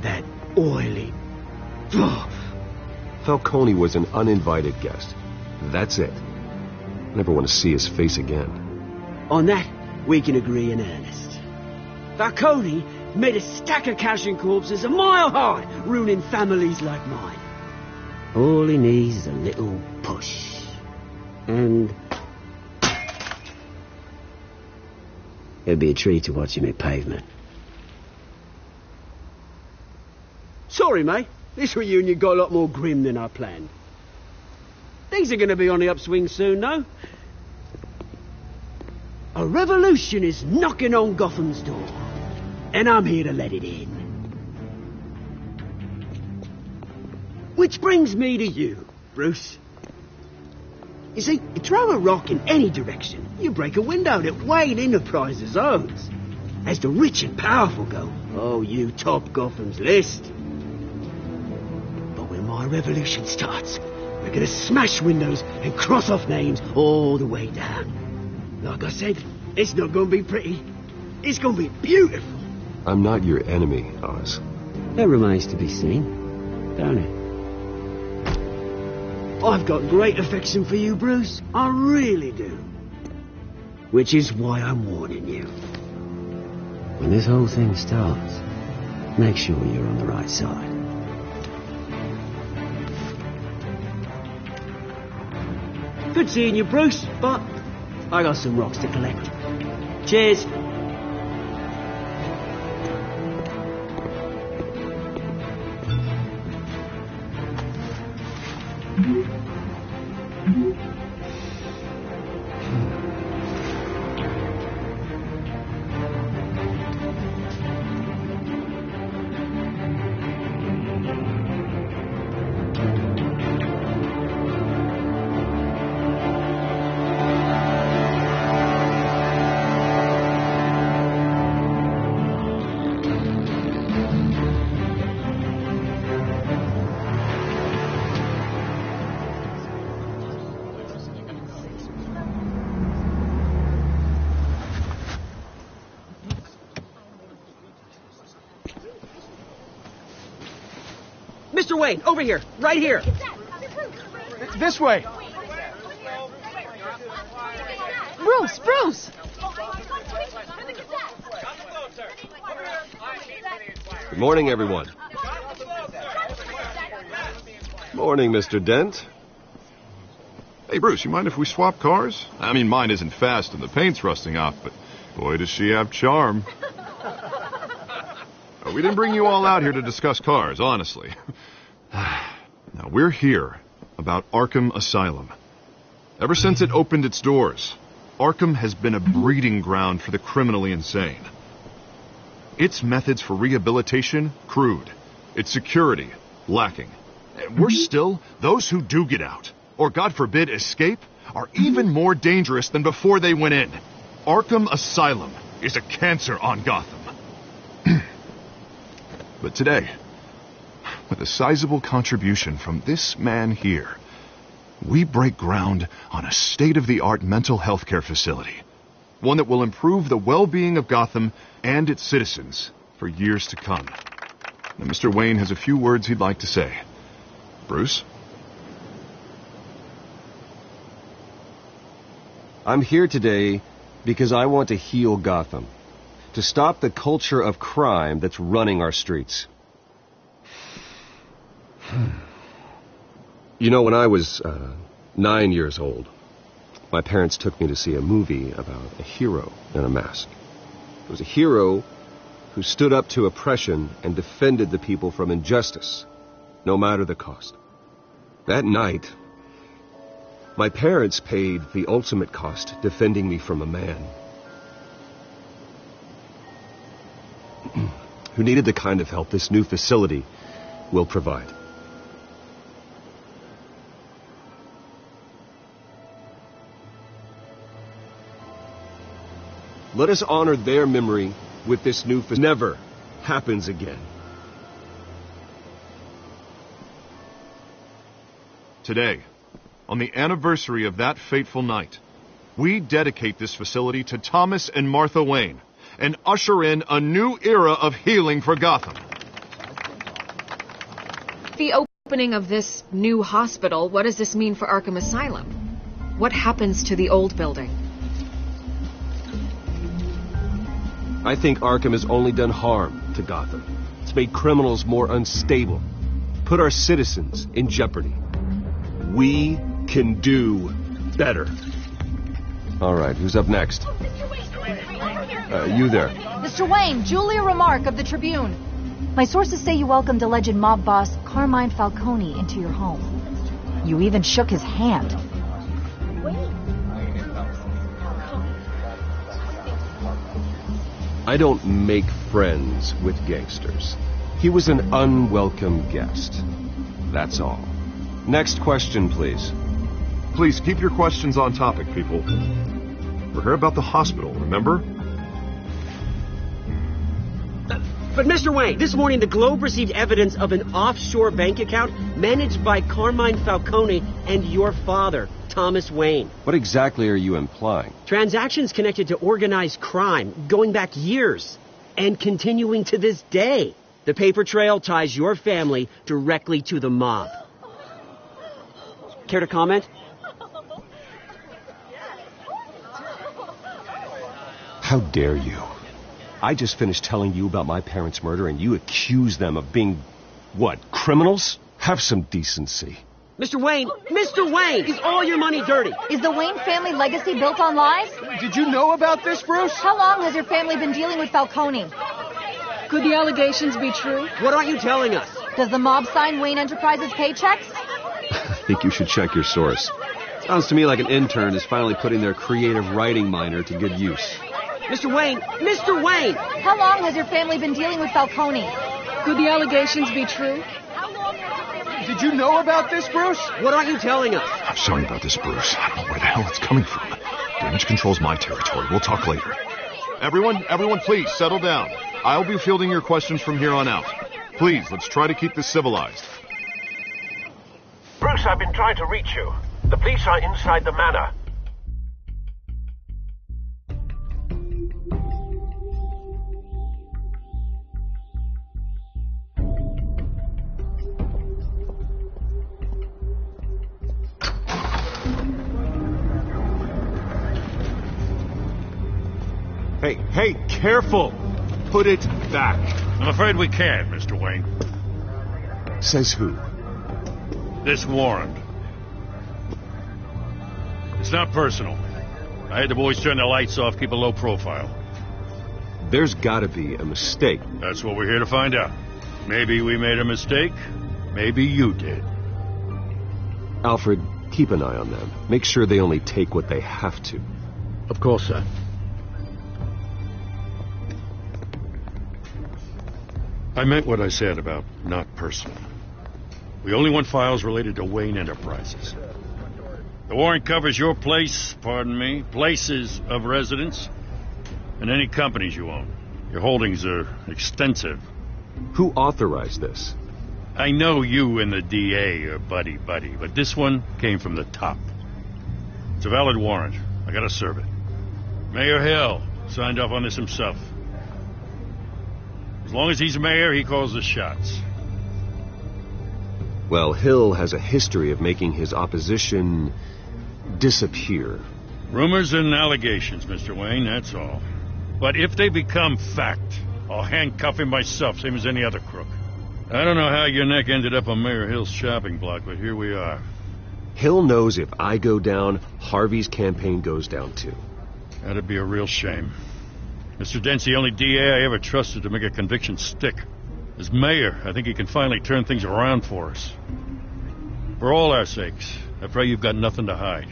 That oily... Falcone was an uninvited guest. That's it. I never want to see his face again. On that, we can agree in earnest. Falcone made a stack of cash and corpses a mile high, ruining families like mine. All he needs is a little push. And... it'd be a treat to watch him hit pavement. Sorry, mate. This reunion got a lot more grim than I planned. Things are going to be on the upswing soon, though. A revolution is knocking on Gotham's door. And I'm here to let it in. Which brings me to you, Bruce. You see, you throw a rock in any direction, you break a window that Wayne Enterprises owns. As the rich and powerful go, oh, you top Gotham's list. But when my revolution starts, we're gonna smash windows and cross off names all the way down. Like I said, it's not gonna be pretty. It's gonna be beautiful. I'm not your enemy, Oz. That remains to be seen, don't it? I've got great affection for you, Bruce. I really do. Which is why I'm warning you. When this whole thing starts, make sure you're on the right side. Good seeing you, Bruce, but I got some rocks to collect. Cheers. Mr. Wayne, over here. Right here. This way. Bruce! Good morning, everyone. Morning, Mr. Dent. Hey, Bruce, you mind if we swap cars? I mean, mine isn't fast and the paint's rusting off, but boy, does she have charm. We didn't bring you all out here to discuss cars, honestly. Now, we're here about Arkham Asylum. Ever since it opened its doors, Arkham has been a breeding ground for the criminally insane. Its methods for rehabilitation, crude. Its security, lacking. And worse still, those who do get out, or God forbid escape, are even more dangerous than before they went in. Arkham Asylum is a cancer on Gotham. But today, with a sizable contribution from this man here, we break ground on a state-of-the-art mental health care facility. One that will improve the well-being of Gotham and its citizens for years to come. Now, Mr. Wayne has a few words he'd like to say. Bruce? I'm here today because I want to heal Gotham. To stop the culture of crime that's running our streets. You know, when I was 9 years old, my parents took me to see a movie about a hero in a mask. It was a hero who stood up to oppression and defended the people from injustice, no matter the cost. That night, my parents paid the ultimate cost defending me from a man who needed the kind of help this new facility will provide. Let us honor their memory with this new facility. Never happens again. Today, on the anniversary of that fateful night, we dedicate this facility to Thomas and Martha Wayne and usher in a new era of healing for Gotham. The opening of this new hospital, what does this mean for Arkham Asylum? What happens to the old building? I think Arkham has only done harm to Gotham. It's made criminals more unstable, put our citizens in jeopardy. We can do better. All right, who's up next? You there. Mr. Wayne, Julia Remark of the Tribune. My sources say you welcomed alleged mob boss Carmine Falcone into your home. You even shook his hand. I don't make friends with gangsters. He was an unwelcome guest. That's all. Next question, please. Please keep your questions on topic, people. We're here about the hospital, remember? But Mr. Wayne, this morning the Globe received evidence of an offshore bank account managed by Carmine Falcone and your father, Thomas Wayne. What exactly are you implying? Transactions connected to organized crime going back years and continuing to this day. The paper trail ties your family directly to the mob. Care to comment? How dare you? I just finished telling you about my parents' murder and you accuse them of being, what, criminals? Have some decency. Mr. Wayne, is all your money dirty? Is the Wayne family legacy built on lies? Did you know about this, Bruce? How long has your family been dealing with Falcone? Could the allegations be true? What aren't you telling us? Does the mob sign Wayne Enterprises paychecks? I think you should check your source. Sounds to me like an intern is finally putting their creative writing minor to good use. Mr. Wayne! How long has your family been dealing with Falcone? Could the allegations be true? Did you know about this, Bruce? What aren't you telling us? I'm sorry about this, Bruce. I don't know where the hell it's coming from. Damage control's my territory. We'll talk later. Everyone, please, settle down. I'll be fielding your questions from here on out. Please, let's try to keep this civilized. Bruce, I've been trying to reach you. The police are inside the manor. Hey, careful! Put it back. I'm afraid we can't, Mr. Wayne. Says who? This warrant. It's not personal. I had the boys turn the lights off, keep a low profile. There's gotta be a mistake. That's what we're here to find out. Maybe we made a mistake. Maybe you did. Alfred, keep an eye on them. Make sure they only take what they have to. Of course, sir. I meant what I said about not personal. We only want files related to Wayne Enterprises. The warrant covers your place, pardon me, places of residence, and any companies you own. Your holdings are extensive. Who authorized this? I know you and the DA are buddy-buddy, but this one came from the top. It's a valid warrant. I gotta serve it. Mayor Hill signed off on this himself. As long as he's mayor, he calls the shots. Well, Hill has a history of making his opposition disappear. Rumors and allegations, Mr. Wayne, that's all. But if they become fact, I'll handcuff him myself, same as any other crook. I don't know how your neck ended up on Mayor Hill's shopping block, but here we are. Hill knows if I go down, Harvey's campaign goes down too. That'd be a real shame. Mr. Dent's the only DA I ever trusted to make a conviction stick. As mayor, I think he can finally turn things around for us. For all our sakes, I pray you've got nothing to hide.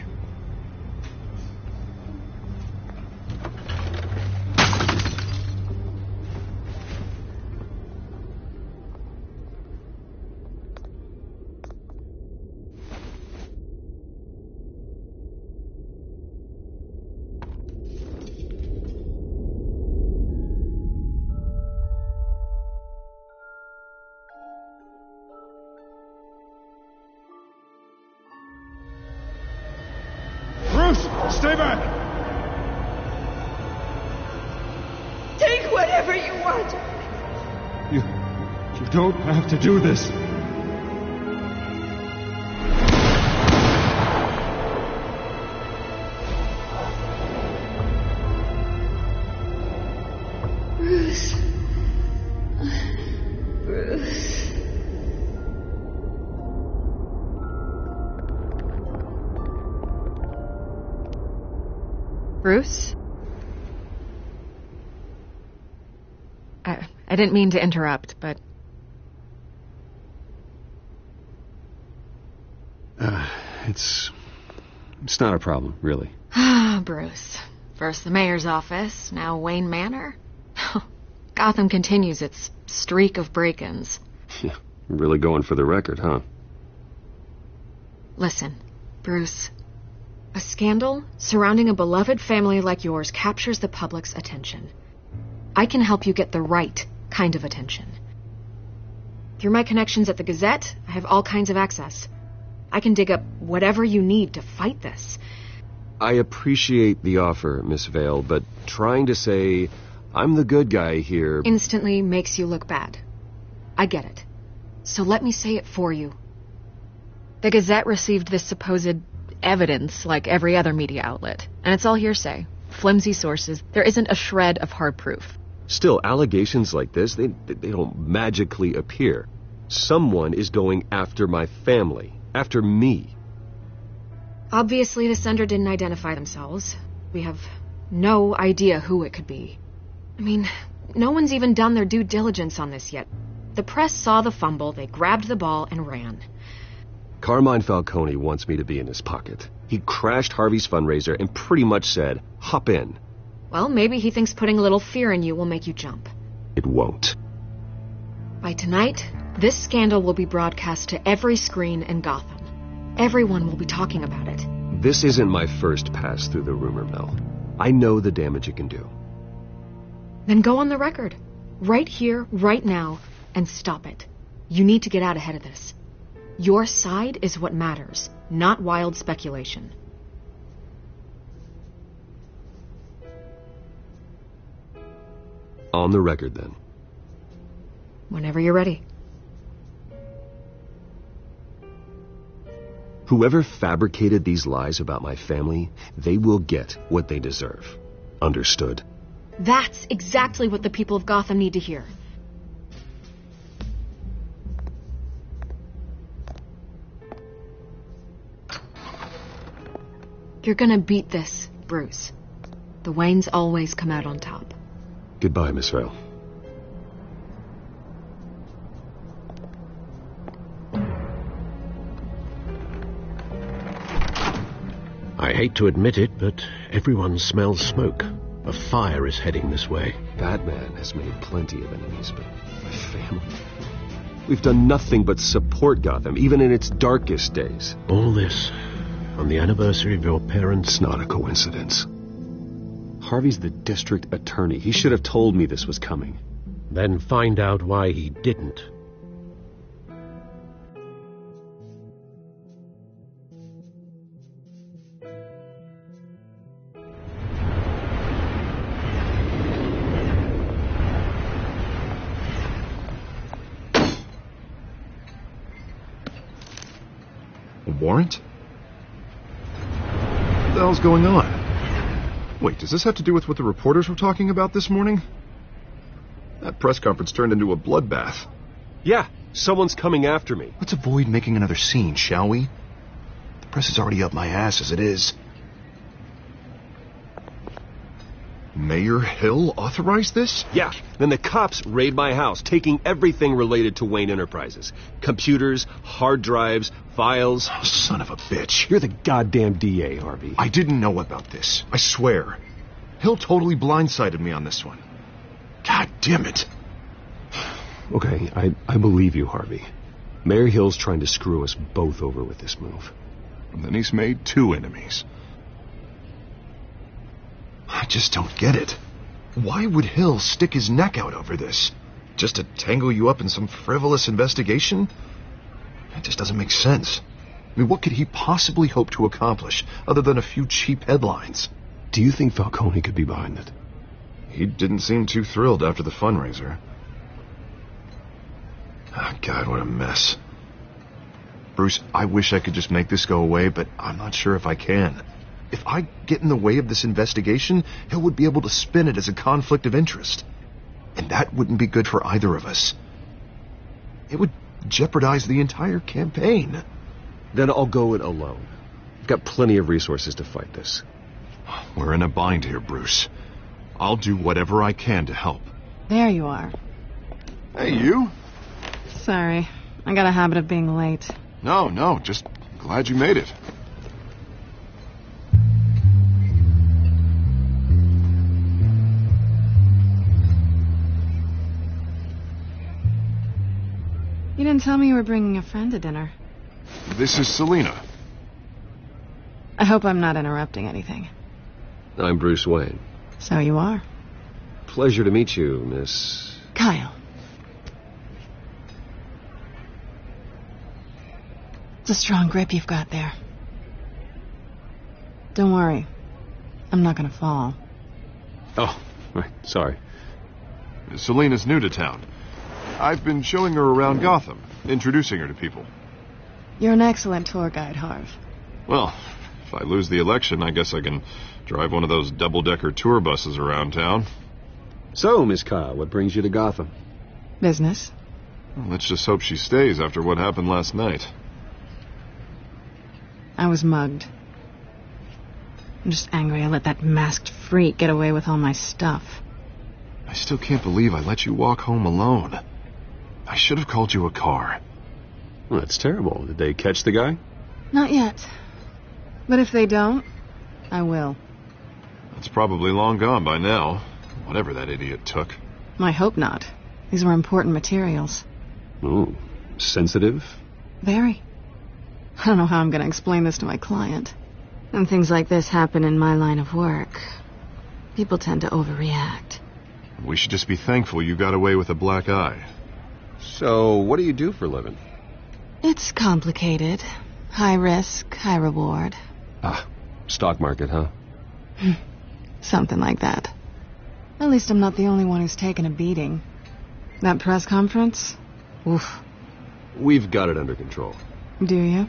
Stay back! Take whatever you want. You don't have to do this. Bruce. Bruce. Bruce? I didn't mean to interrupt, but... It's not a problem, really. Ah, Bruce. First the mayor's office, now Wayne Manor. Gotham continues its streak of break-ins. Yeah, really going for the record, huh? Listen, Bruce. A scandal surrounding a beloved family like yours captures the public's attention. I can help you get the right kind of attention. Through my connections at the Gazette, I have all kinds of access. I can dig up whatever you need to fight this. I appreciate the offer, Miss Vale, but trying to say I'm the good guy here... instantly makes you look bad. I get it. So let me say it for you. The Gazette received this supposed evidence like every other media outlet, and it's all hearsay. Flimsy sources. There isn't a shred of hard proof. Still, allegations like this, they don't magically appear. Someone is going after my family. After me. Obviously, the sender didn't identify themselves. We have no idea who it could be. I mean, no one's even done their due diligence on this yet. The press saw the fumble, they grabbed the ball and ran. Carmine Falcone wants me to be in his pocket. He crashed Harvey's fundraiser and pretty much said, hop in. Well, maybe he thinks putting a little fear in you will make you jump. It won't. By tonight, this scandal will be broadcast to every screen in Gotham. Everyone will be talking about it. This isn't my first pass through the rumor mill. I know the damage it can do. Then go on the record. Right here, right now, and stop it. You need to get out ahead of this. Your side is what matters, not wild speculation. On the record, then. Whenever you're ready. Whoever fabricated these lies about my family, they will get what they deserve. Understood? That's exactly what the people of Gotham need to hear. You're gonna beat this, Bruce. The Waynes always come out on top. Goodbye, Miss Vale. I hate to admit it, but everyone smells smoke. A fire is heading this way. Batman has made plenty of enemies, but my family... We've done nothing but support Gotham, even in its darkest days. All this on the anniversary of your parents'... It's not a coincidence. Harvey's the district attorney. He should have told me this was coming. Then find out why he didn't. A warrant? What the hell's going on? Wait, does this have to do with what the reporters were talking about this morning? That press conference turned into a bloodbath. Yeah, someone's coming after me. Let's avoid making another scene, shall we? The press is already up my ass as it is. Mayor Hill authorized this? Yeah, then the cops raid my house, taking everything related to Wayne Enterprises. Computers, hard drives, files. Oh, son of a bitch. You're the goddamn DA, Harvey. I didn't know about this. I swear. Hill totally blindsided me on this one. God damn it. Okay, I believe you, Harvey. Mayor Hill's trying to screw us both over with this move. And then he's made 2 enemies. I just don't get it. Why would Hill stick his neck out over this? Just to tangle you up in some frivolous investigation? It just doesn't make sense. I mean, what could he possibly hope to accomplish other than a few cheap headlines? Do you think Falcone could be behind it? He didn't seem too thrilled after the fundraiser. Oh, God, what a mess. Bruce, I wish I could just make this go away, but I'm not sure if I can. If I get in the way of this investigation, Hill would be able to spin it as a conflict of interest. And that wouldn't be good for either of us. It would jeopardize the entire campaign. Then I'll go it alone. I've got plenty of resources to fight this. We're in a bind here, Bruce. I'll do whatever I can to help. There you are. Hey, you. Sorry. I got a habit of being late. No, just glad you made it. You didn't tell me you were bringing a friend to dinner. This is Selina. I hope I'm not interrupting anything. I'm Bruce Wayne. So you are. Pleasure to meet you, Miss... Kyle. It's a strong grip you've got there. Don't worry. I'm not gonna fall. Oh, right, sorry. Selina's new to town. I've been showing her around Gotham, introducing her to people. You're an excellent tour guide, Harv. Well, if I lose the election, I guess I can drive one of those double-decker tour buses around town. So, Miss Kyle, what brings you to Gotham? Business. Well, let's just hope she stays after what happened last night. I was mugged. I'm just angry I let that masked freak get away with all my stuff. I still can't believe I let you walk home alone. I should have called you a car. Well, that's terrible. Did they catch the guy? Not yet. But if they don't, I will. It's probably long gone by now, whatever that idiot took. I hope not. These were important materials. Ooh, sensitive? Very. I don't know how I'm going to explain this to my client. When things like this happen in my line of work, people tend to overreact. We should just be thankful you got away with a black eye. So, what do you do for a living? It's complicated. High risk, high reward. Ah, stock market, huh? Something like that. At least I'm not the only one who's taken a beating. That press conference? Oof. We've got it under control. Do you?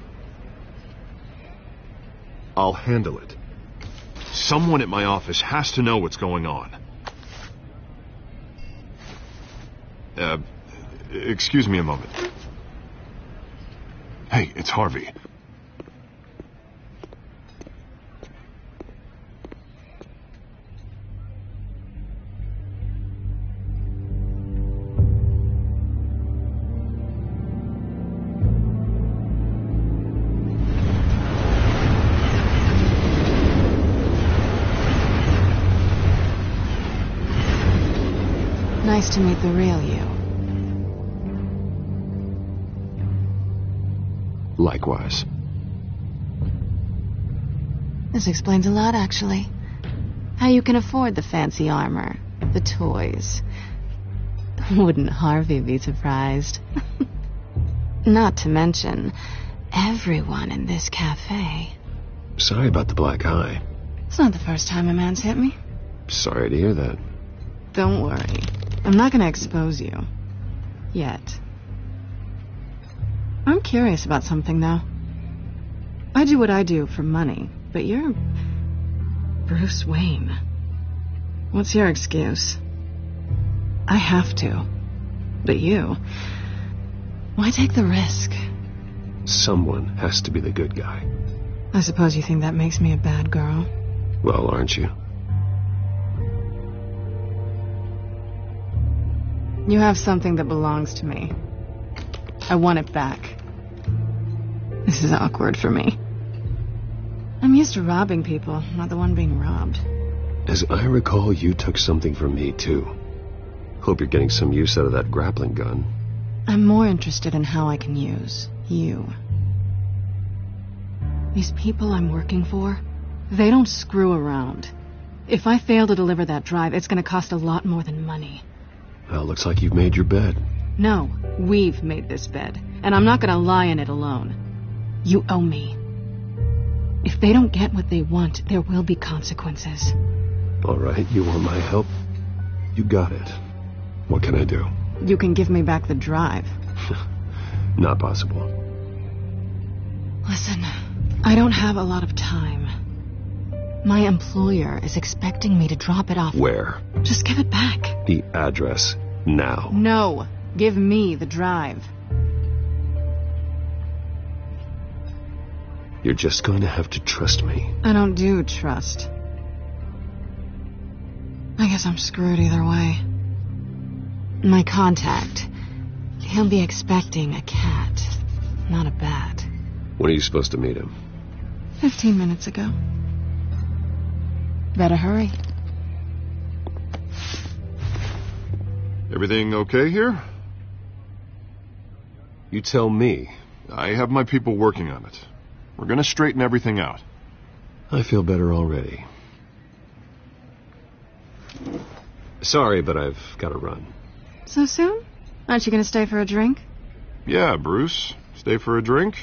I'll handle it. Someone at my office has to know what's going on. Excuse me a moment. Hey, it's Harvey. Nice to meet the real you. Likewise. This explains a lot, actually. How you can afford the fancy armor, the toys. Wouldn't Harvey be surprised? Not to mention, everyone in this cafe. Sorry about the black eye. It's not the first time a man's hit me. Sorry to hear that. Don't worry. I'm not gonna expose you. Yet. I'm curious about something, though. I do what I do for money, but you're Bruce Wayne. What's your excuse? I have to. But you... why take the risk? Someone has to be the good guy. I suppose you think that makes me a bad girl. Well, aren't you? You have something that belongs to me. I want it back. This is awkward for me. I'm used to robbing people, not the one being robbed. As I recall, you took something from me, too. Hope you're getting some use out of that grappling gun. I'm more interested in how I can use you. These people I'm working for, they don't screw around. If I fail to deliver that drive, it's going to cost a lot more than money. Well, looks like you've made your bed. No, we've made this bed, and I'm not going to lie in it alone. You owe me. If they don't get what they want, there will be consequences. All right, you want my help? You got it. What can I do? You can give me back the drive. Not possible. Listen, I don't have a lot of time. My employer is expecting me to drop it off. Where? Just give it back. The address, now. No, give me the drive. You're just going to have to trust me. I don't do trust. I guess I'm screwed either way. My contact, he'll be expecting a cat, not a bat. When are you supposed to meet him? 15 minutes ago. Better hurry. Everything okay here? You tell me. I have my people working on it. We're gonna straighten everything out. I feel better already. Sorry, but I've got to run. So soon? Aren't you going to stay for a drink? Yeah, Bruce. Stay for a drink?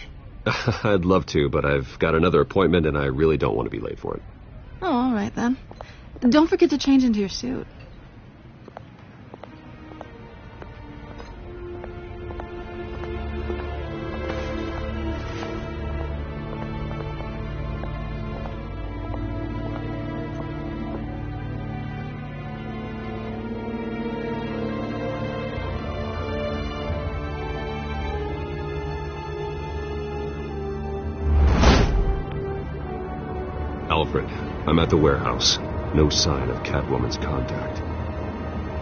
I'd love to, but I've got another appointment and I really don't want to be late for it. Oh, all right then. Don't forget to change into your suit. Alfred, I'm at the warehouse. No sign of Catwoman's contact.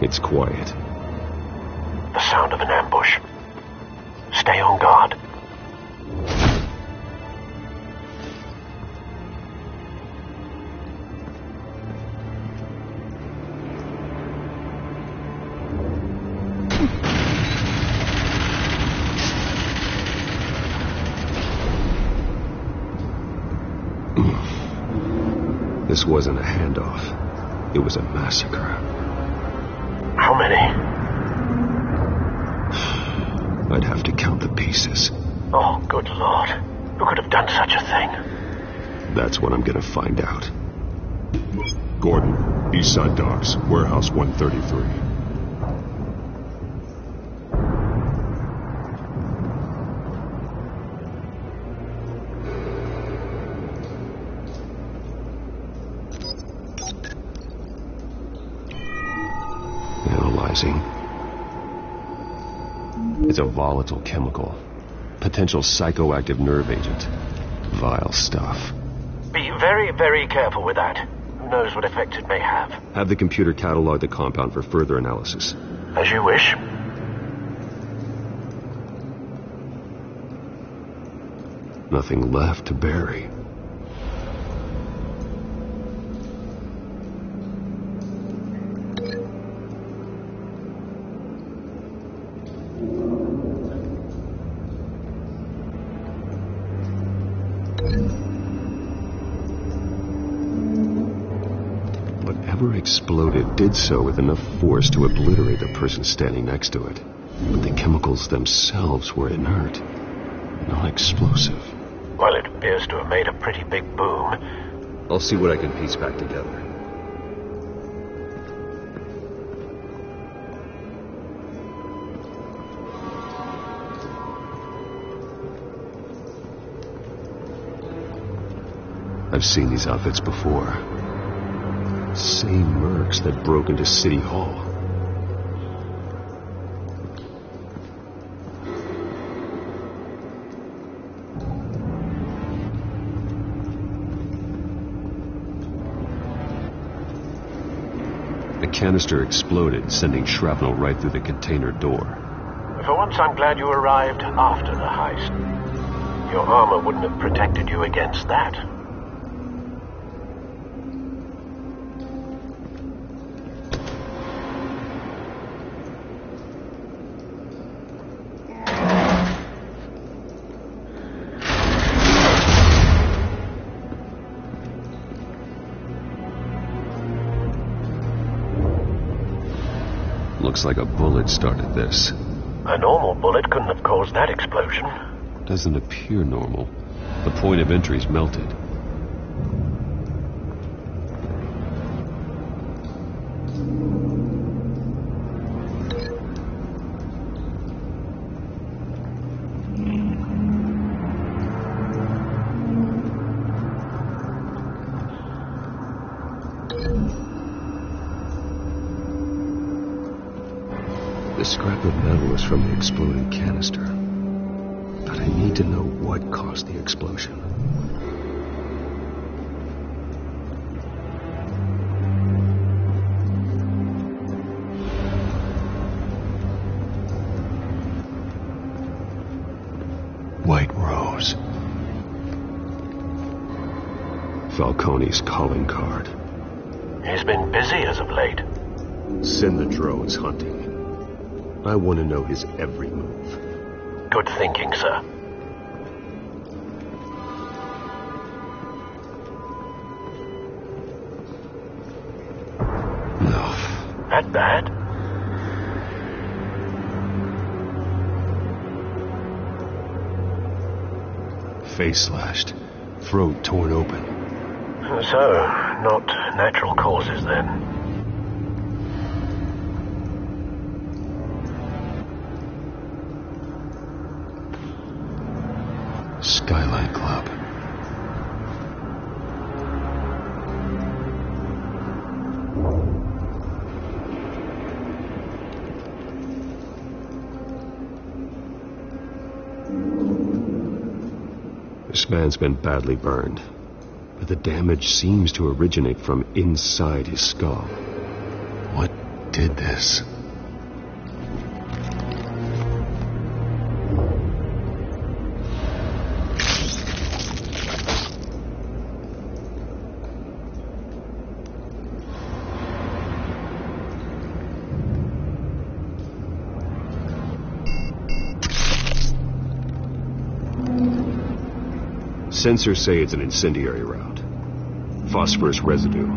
It's quiet. The sound of an ambush. Stay on guard. This wasn't a handoff. It was a massacre. How many? I'd have to count the pieces. Oh, good Lord. Who could have done such a thing? That's what I'm gonna find out. Gordon, Eastside Docks, Warehouse 133. Analyzing. It's a volatile chemical. Potential psychoactive nerve agent. Vile stuff. Be very, very careful with that. Who knows what effects it may have. Have the computer catalog the compound for further analysis. As you wish. Nothing left to bury. Whatever exploded did so with enough force to obliterate the person standing next to it. But the chemicals themselves were inert, not explosive. Well, it appears to have made a pretty big boom. I'll see what I can piece back together. I've seen these outfits before. Same mercs that broke into City Hall. The canister exploded, sending shrapnel right through the container door. For once, I'm glad you arrived after the heist. Your armor wouldn't have protected you against that. Looks like a bullet started this. A normal bullet couldn't have caused that explosion. Doesn't appear normal. The point of entry's melted. The scrap of metal is from the exploded canister. But I need to know what caused the explosion. White Rose. Falcone's calling card. He's been busy as of late. Send the drones hunting. I want to know his every move. Good thinking, sir. No. That bad? Face slashed. Throat torn open. So, not natural causes then. Skyline Club. This man's been badly burned, but the damage seems to originate from inside his skull. What did this? Sensors say it's an incendiary route. Phosphorus residue.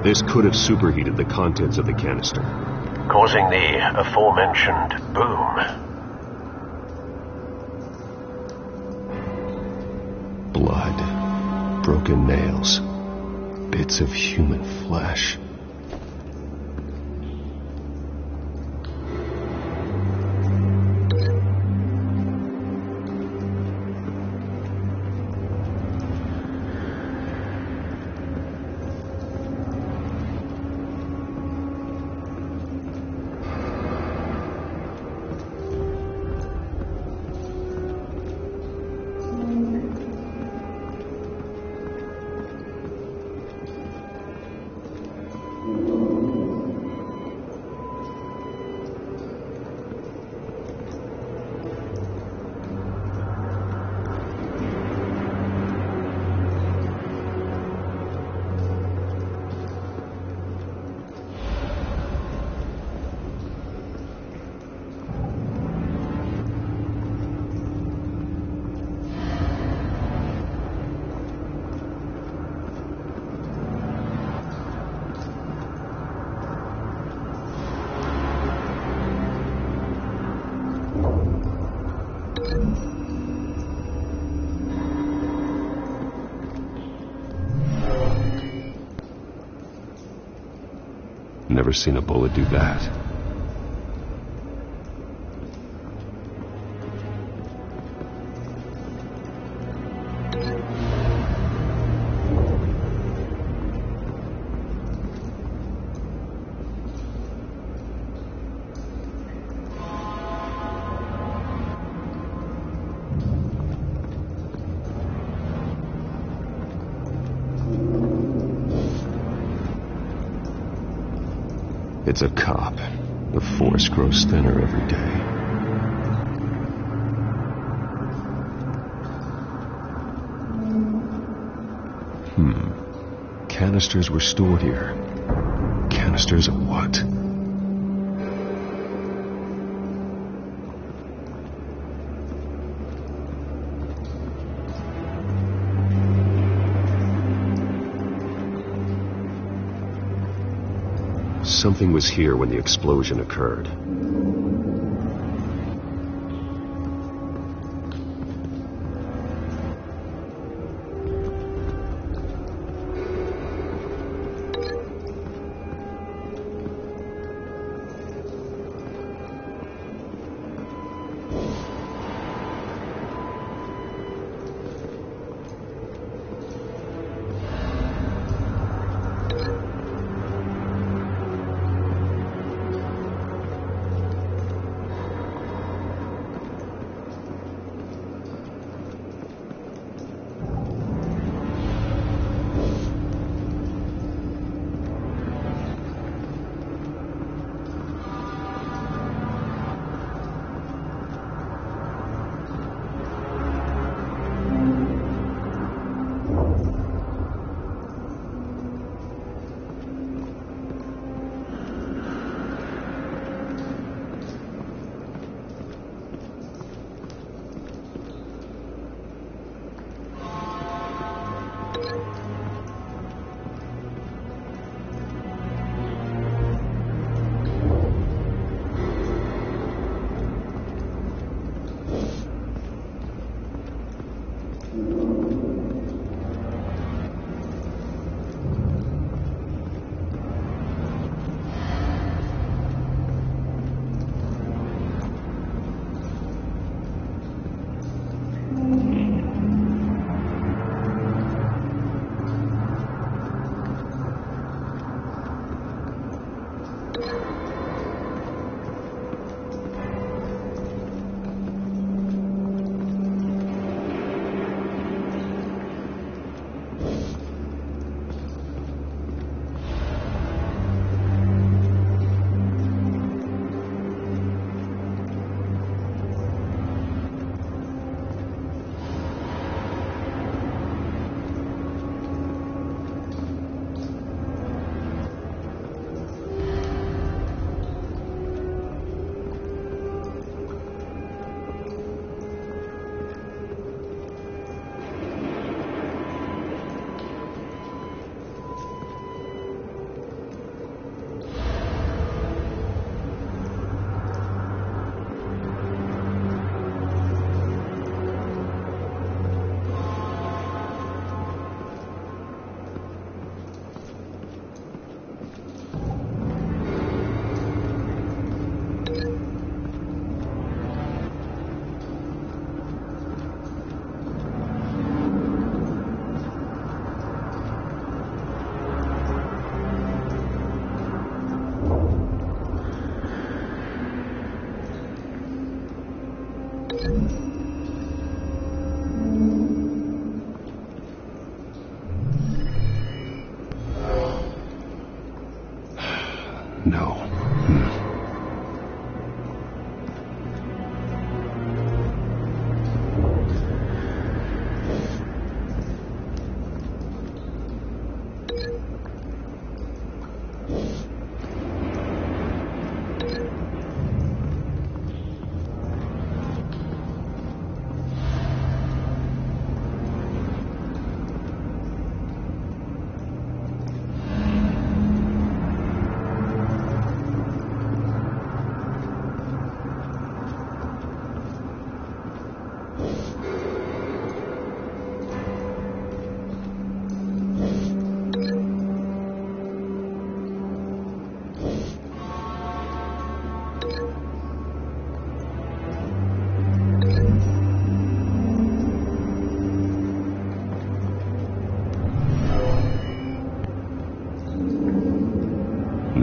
This could have superheated the contents of the canister, causing the aforementioned boom. Blood. Broken nails. Bits of human flesh. never seen a bullet do that. It's a cop. The force grows thinner every day. Canisters were stored here. Canisters of what? Something was here when the explosion occurred.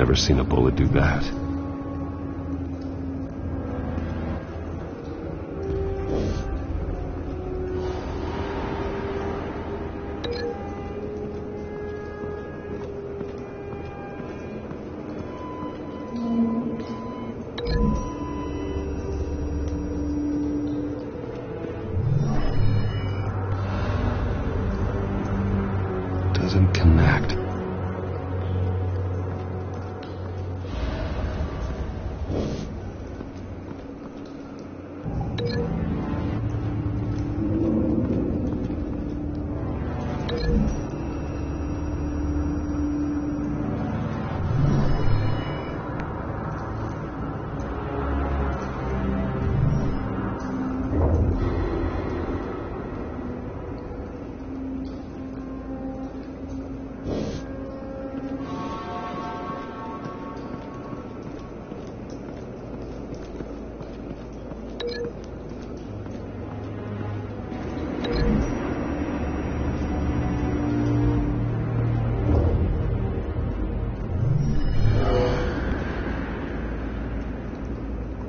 never seen a bullet do that. Doesn't connect.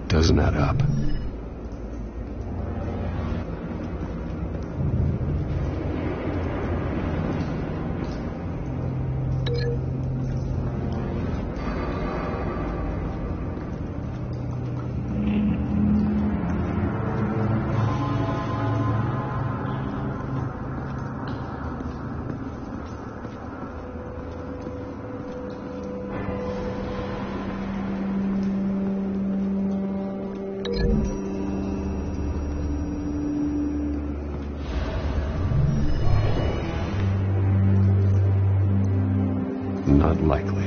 Doesn't add up. Not likely.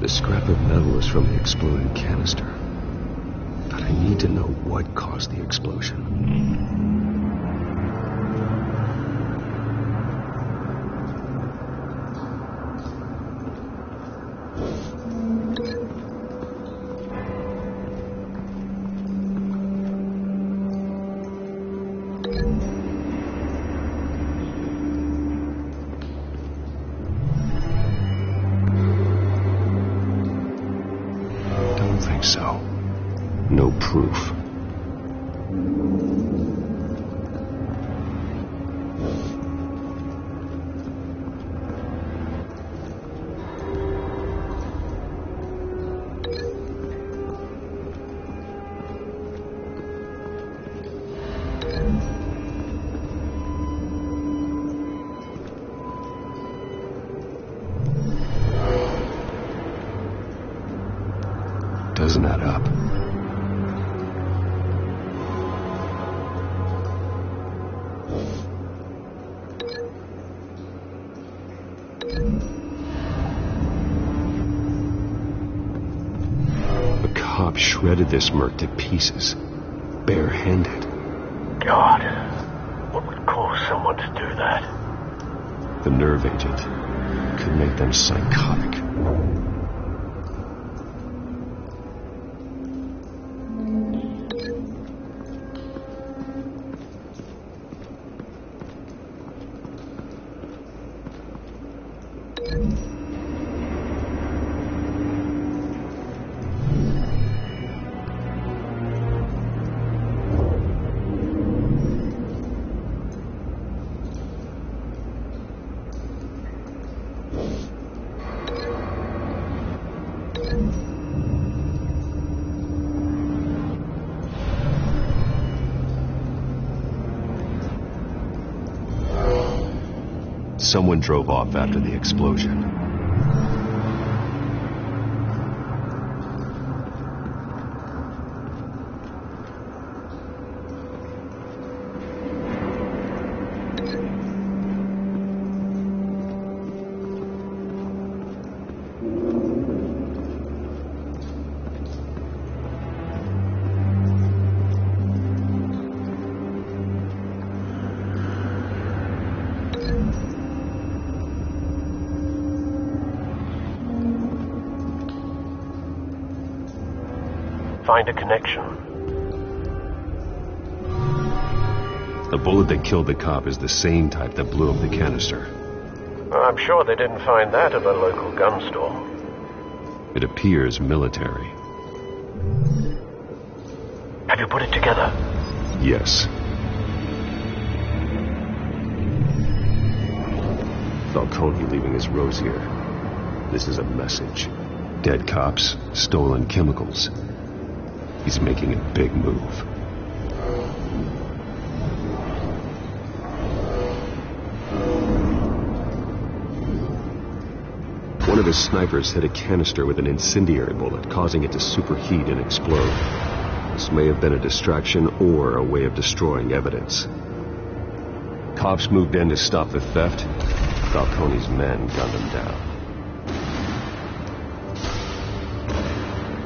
The scrap of metal is from the exploded canister. But I need to know what caused the explosion. So, no proof. Doesn't add up. The cop shredded this merc to pieces, barehanded. God, what would cause someone to do that? The nerve agent. could make them psychotic? Someone drove off after the explosion. Find a connection. The bullet that killed the cop is the same type that blew up the canister. I'm sure they didn't find that at a local gun store. It appears military. Have you put it together? Yes. Falcone leaving his rose here. This is a message. Dead cops, stolen chemicals. He's making a big move. One of his snipers hit a canister with an incendiary bullet, causing it to superheat and explode. This may have been a distraction or a way of destroying evidence. Cops moved in to stop the theft. Falcone's men gunned them down.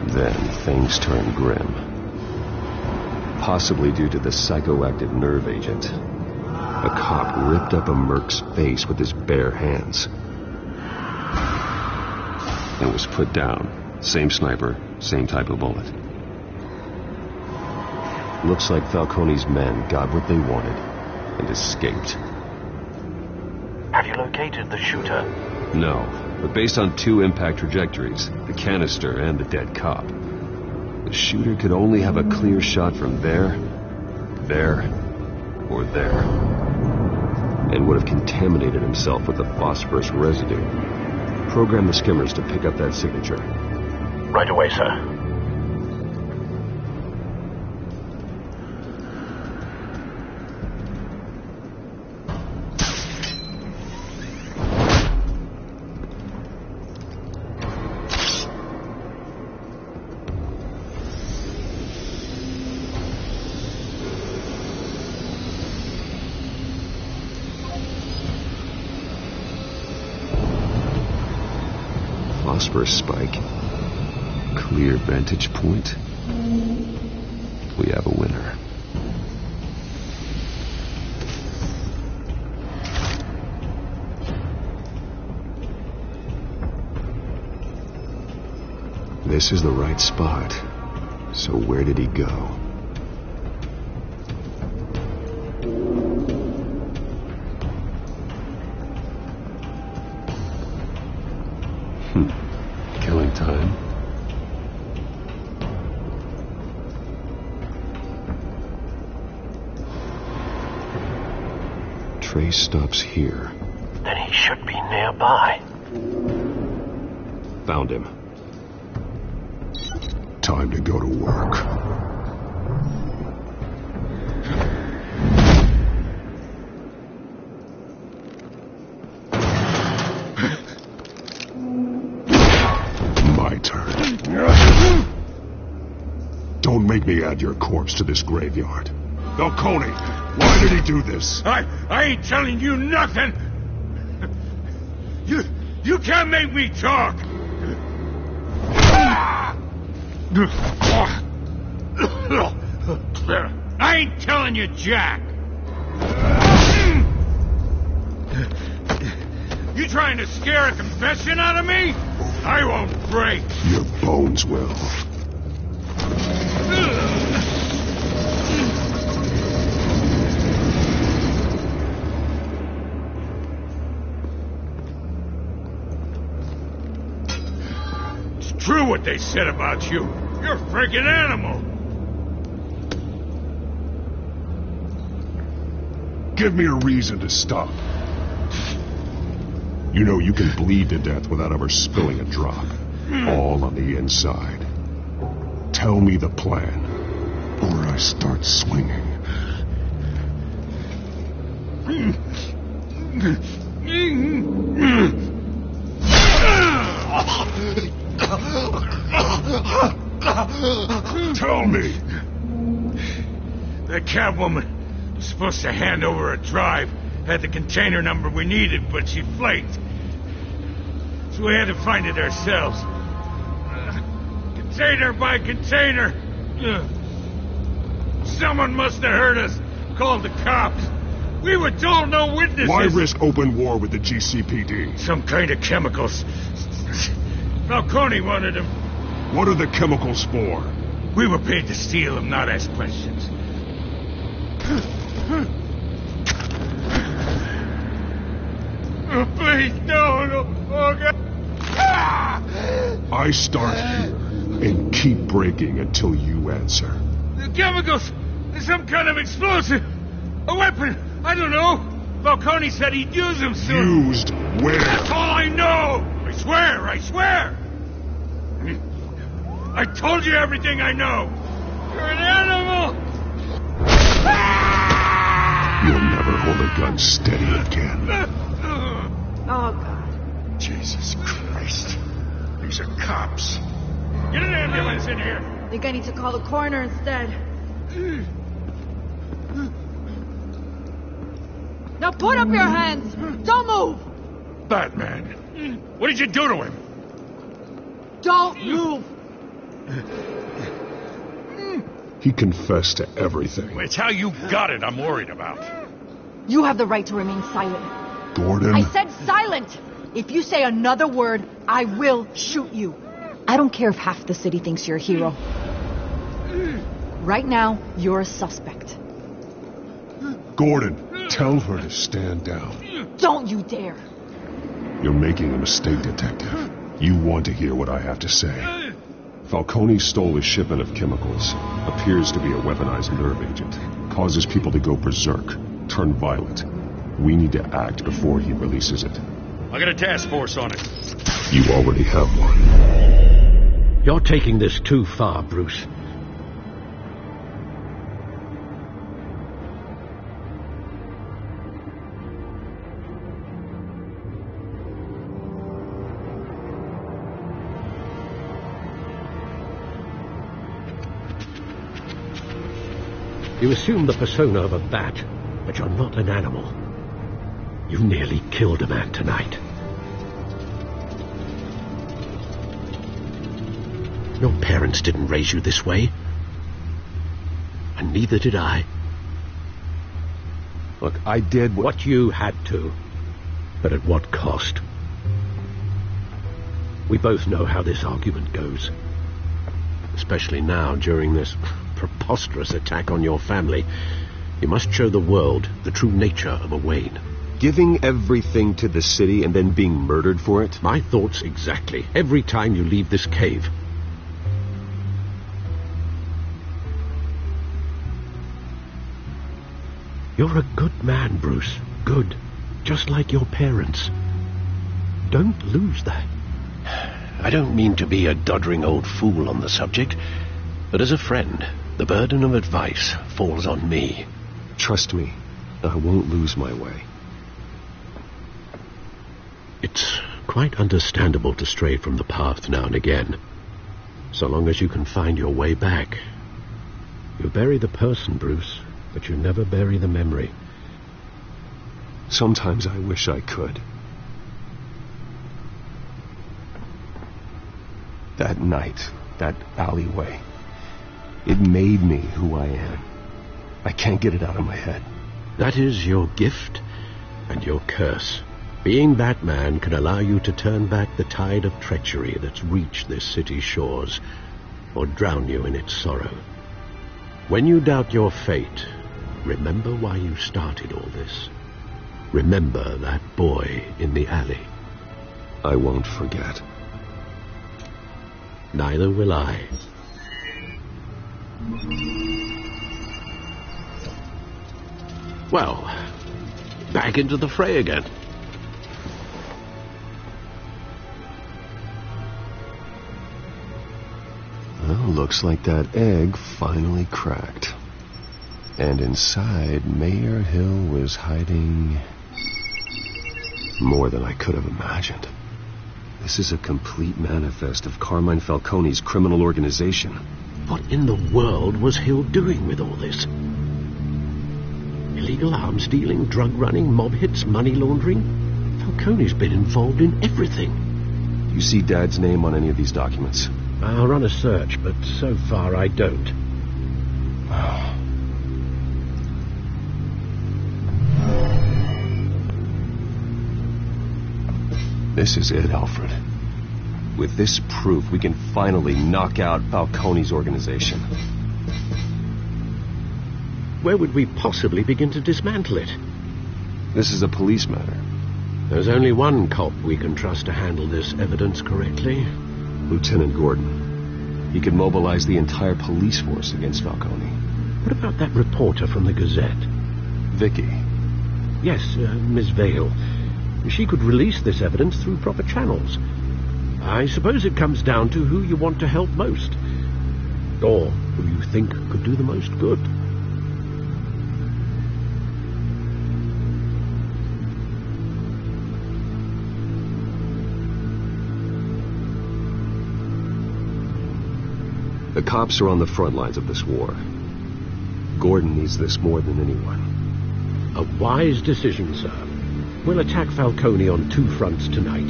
Then things turned grim. Possibly due to the psychoactive nerve agent. A cop ripped up a merc's face with his bare hands. It was put down. Same sniper, same type of bullet. Looks like Falcone's men got what they wanted and escaped. Have you located the shooter? No, but based on two impact trajectories, the canister and the dead cop, the shooter could only have a clear shot from there, or there, and would have contaminated himself with the phosphorus residue. Program the skimmers to pick up that signature. Right away, sir. Phosphorus spike. Clear vantage point. We have a winner. This is the right spot. So where did he go? Killing time. Trace stops here. Then he should be nearby. Found him. Time to go to work. My turn. Don't make me add your corpse to this graveyard. Falcone, why did he do this? I ain't telling you nothing. You can't make me talk. I ain't telling you jack. You try trying to scare a confession out of me? I won't break. Your bones will. It's true what they said about you. You're a freaking animal. Give me a reason to stop. You know you can bleed to death without ever spilling a drop. All on the inside. Tell me the plan, or I start swinging. Tell me. The Catwoman was supposed to hand over a drive. Had the container number we needed, but she flaked. So we had to find it ourselves. Container by container. Someone must have heard us. Called the cops. We were told no witnesses. Why risk open war with the GCPD? Some kind of chemicals. Falcone wanted them. What are the chemicals for? We were paid to steal them, not ask questions. Oh, please, no. Oh, God. I start here and keep breaking until you answer. The chemicals! There's some kind of explosive! A weapon! I don't know! Falcone said he'd use them soon. Used where? That's all I know! I swear! I told you everything I know! You're an animal! You'll never hold a gun steady again. Oh, God. Jesus Christ. These are cops. Get an ambulance in here! I think I need to call the coroner instead. Now put up your hands! Don't move! Batman, what did you do to him? Don't move! He confessed to everything. It's how you got it I'm worried about. You have the right to remain silent. Gordon? I said silent! If you say another word, I will shoot you. I don't care if half the city thinks you're a hero. Right now, you're a suspect. Gordon, tell her to stand down. Don't you dare! You're making a mistake, Detective. You want to hear what I have to say. Falcone stole a shipment of chemicals. Appears to be a weaponized nerve agent. Causes people to go berserk, turn violent. We need to act before he releases it. I got a task force on it. You already have one. You're taking this too far, Bruce. You assume the persona of a bat, but you're not an animal. You nearly killed a man tonight. Your parents didn't raise you this way. And neither did I. Look, I did what you had to. But at what cost? We both know how this argument goes. Especially now, during this preposterous attack on your family. You must show the world the true nature of a Wayne. Giving everything to the city and then being murdered for it? My thoughts exactly. Every time you leave this cave. You're a good man, Bruce. Good. Just like your parents. Don't lose that. I don't mean to be a doddering old fool on the subject, but as a friend, the burden of advice falls on me. Trust me, I won't lose my way. It's quite understandable to stray from the path now and again. So long as you can find your way back. You bury the person, Bruce, but you never bury the memory. Sometimes I wish I could. That night, that alleyway, it made me who I am. I can't get it out of my head. That is your gift and your curse. Being Batman can allow you to turn back the tide of treachery that's reached this city's shores, or drown you in its sorrow. When you doubt your fate, remember why you started all this. Remember that boy in the alley. I won't forget. Neither will I. Well, back into the fray again. Well, looks like that egg finally cracked. And inside, Mayor Hill was hiding more than I could have imagined. This is a complete manifest of Carmine Falcone's criminal organization. What in the world was Hill doing with all this? Illegal arms dealing, drug running, mob hits, money laundering? Falcone's been involved in everything. You see Dad's name on any of these documents? I'll run a search, but so far I don't. This is it, Alfred. With this proof, we can finally knock out Falcone's organization. Where would we possibly begin to dismantle it? This is a police matter. There's only one cop we can trust to handle this evidence correctly. Lieutenant Gordon. He could mobilize the entire police force against Falcone. What about that reporter from the Gazette? Vicky. Yes, Miss Vale. She could release this evidence through proper channels. I suppose it comes down to who you want to help most. Or who you think could do the most good. The cops are on the front lines of this war. Gordon needs this more than anyone. A wise decision, sir. We'll attack Falcone on two fronts tonight.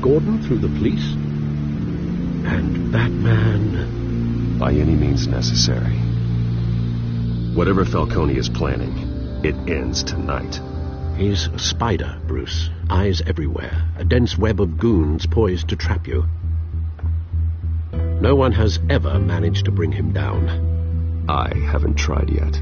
Gordon through the police, and Batman... by any means necessary. Whatever Falcone is planning, it ends tonight. He's a spider, Bruce. Eyes everywhere. A dense web of goons poised to trap you. No one has ever managed to bring him down. I haven't tried yet.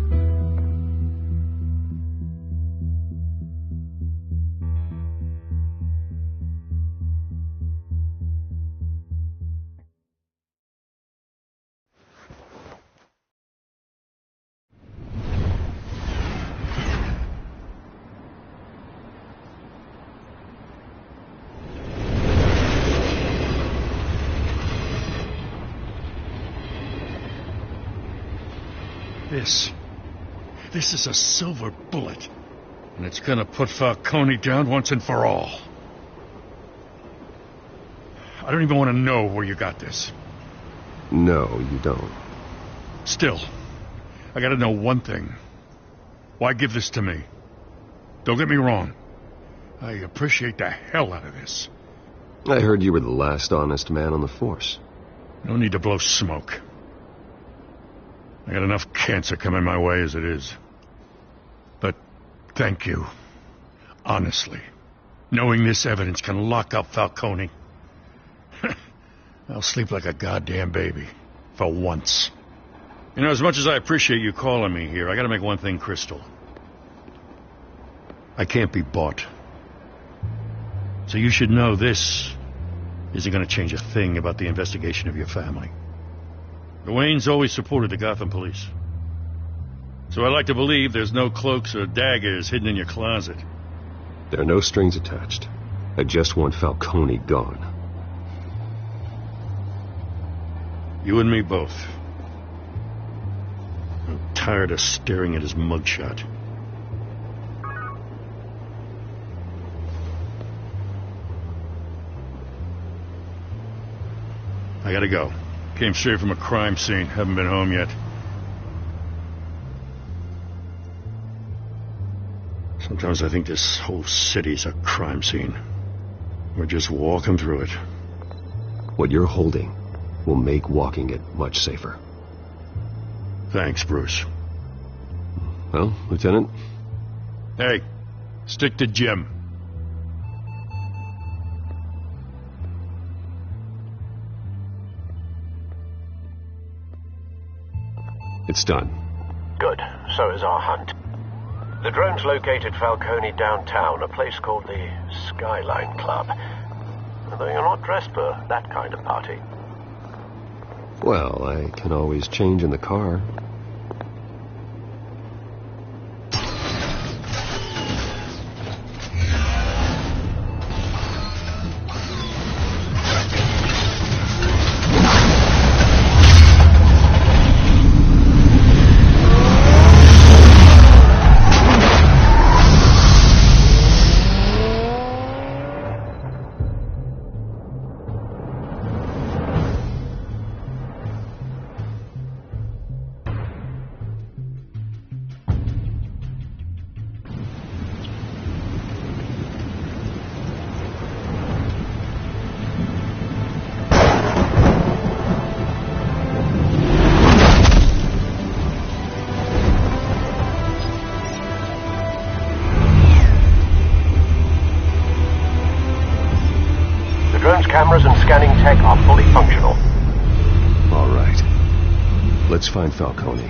This is a silver bullet. And it's gonna put Falcone down once and for all. I don't even want to know where you got this. No, you don't. Still, I gotta know one thing. Why give this to me? Don't get me wrong. I appreciate the hell out of this. I heard you were the last honest man on the force. No need to blow smoke. I got enough cancer coming my way as it is. But thank you. Honestly. Knowing this evidence can lock up Falcone. I'll sleep like a goddamn baby. For once. You know, as much as I appreciate you calling me here, I gotta make one thing crystal. I can't be bought. So you should know this isn't gonna change a thing about the investigation of your family. The Waynes always supported the Gotham police. So I like to believe there's no cloaks or daggers hidden in your closet. There are no strings attached. I just want Falcone gone. You and me both. I'm tired of staring at his mugshot. I gotta go. Came straight from a crime scene. Haven't been home yet. Sometimes I think this whole city's a crime scene. We're just walking through it. What you're holding will make walking it much safer. Thanks, Bruce. Well, Lieutenant? Hey, stick to Jim. It's done. Good. So is our hunt. The drones located Falcone downtown, a place called the Skyline Club. Though you're not dressed for that kind of party. Well, I can always change in the car. Cameras and scanning tech are fully functional. All right. Let's find Falcone.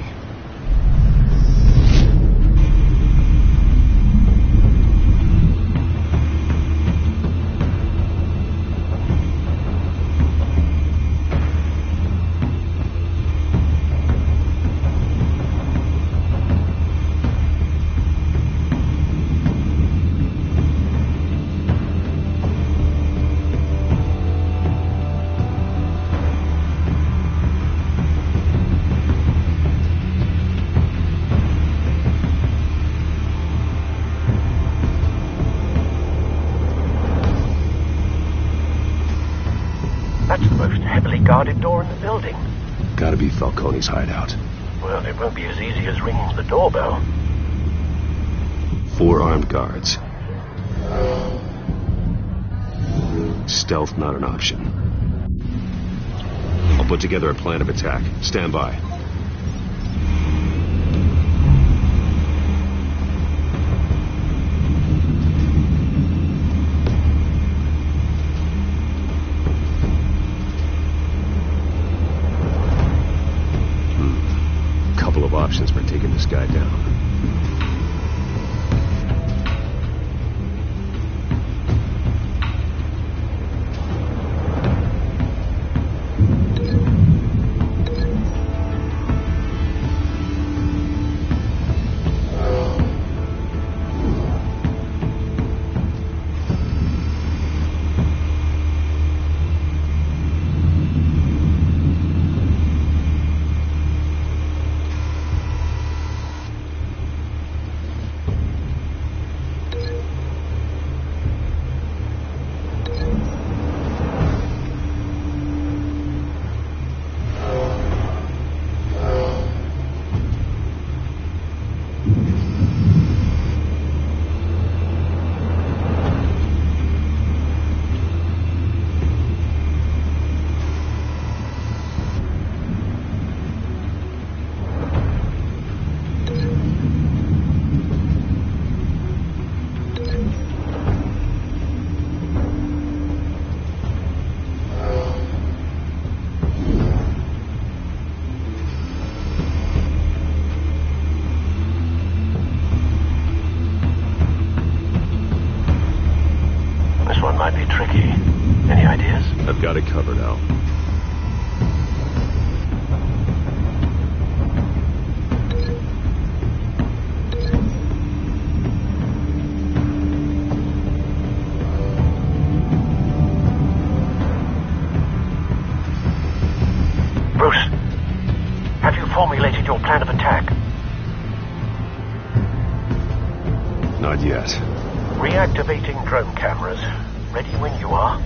That's the most heavily guarded door in the building. Gotta be Falcone's hideout. Well, it won't be as easy as ringing the doorbell. 4 armed guards. Stealth not an option. I'll put together a plan of attack. Stand by. Couple of options for taking this guy down. Might be tricky. Any ideas? I've got it covered, Al. Bruce, have you formulated your plan of attack? Not yet. Reactivating drone cameras. Ready when you are.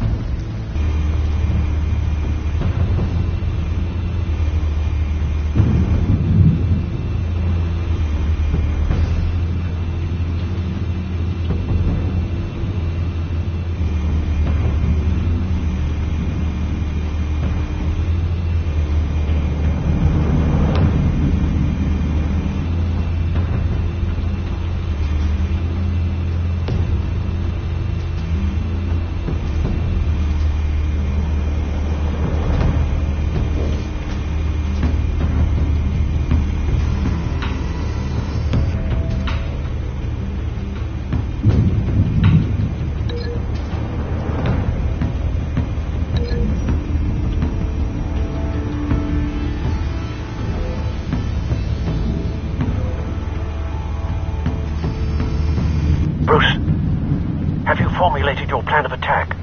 formulated your plan of attack?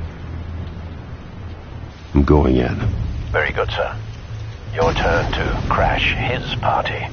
I'm going in. Very good, sir. Your turn to crash his party.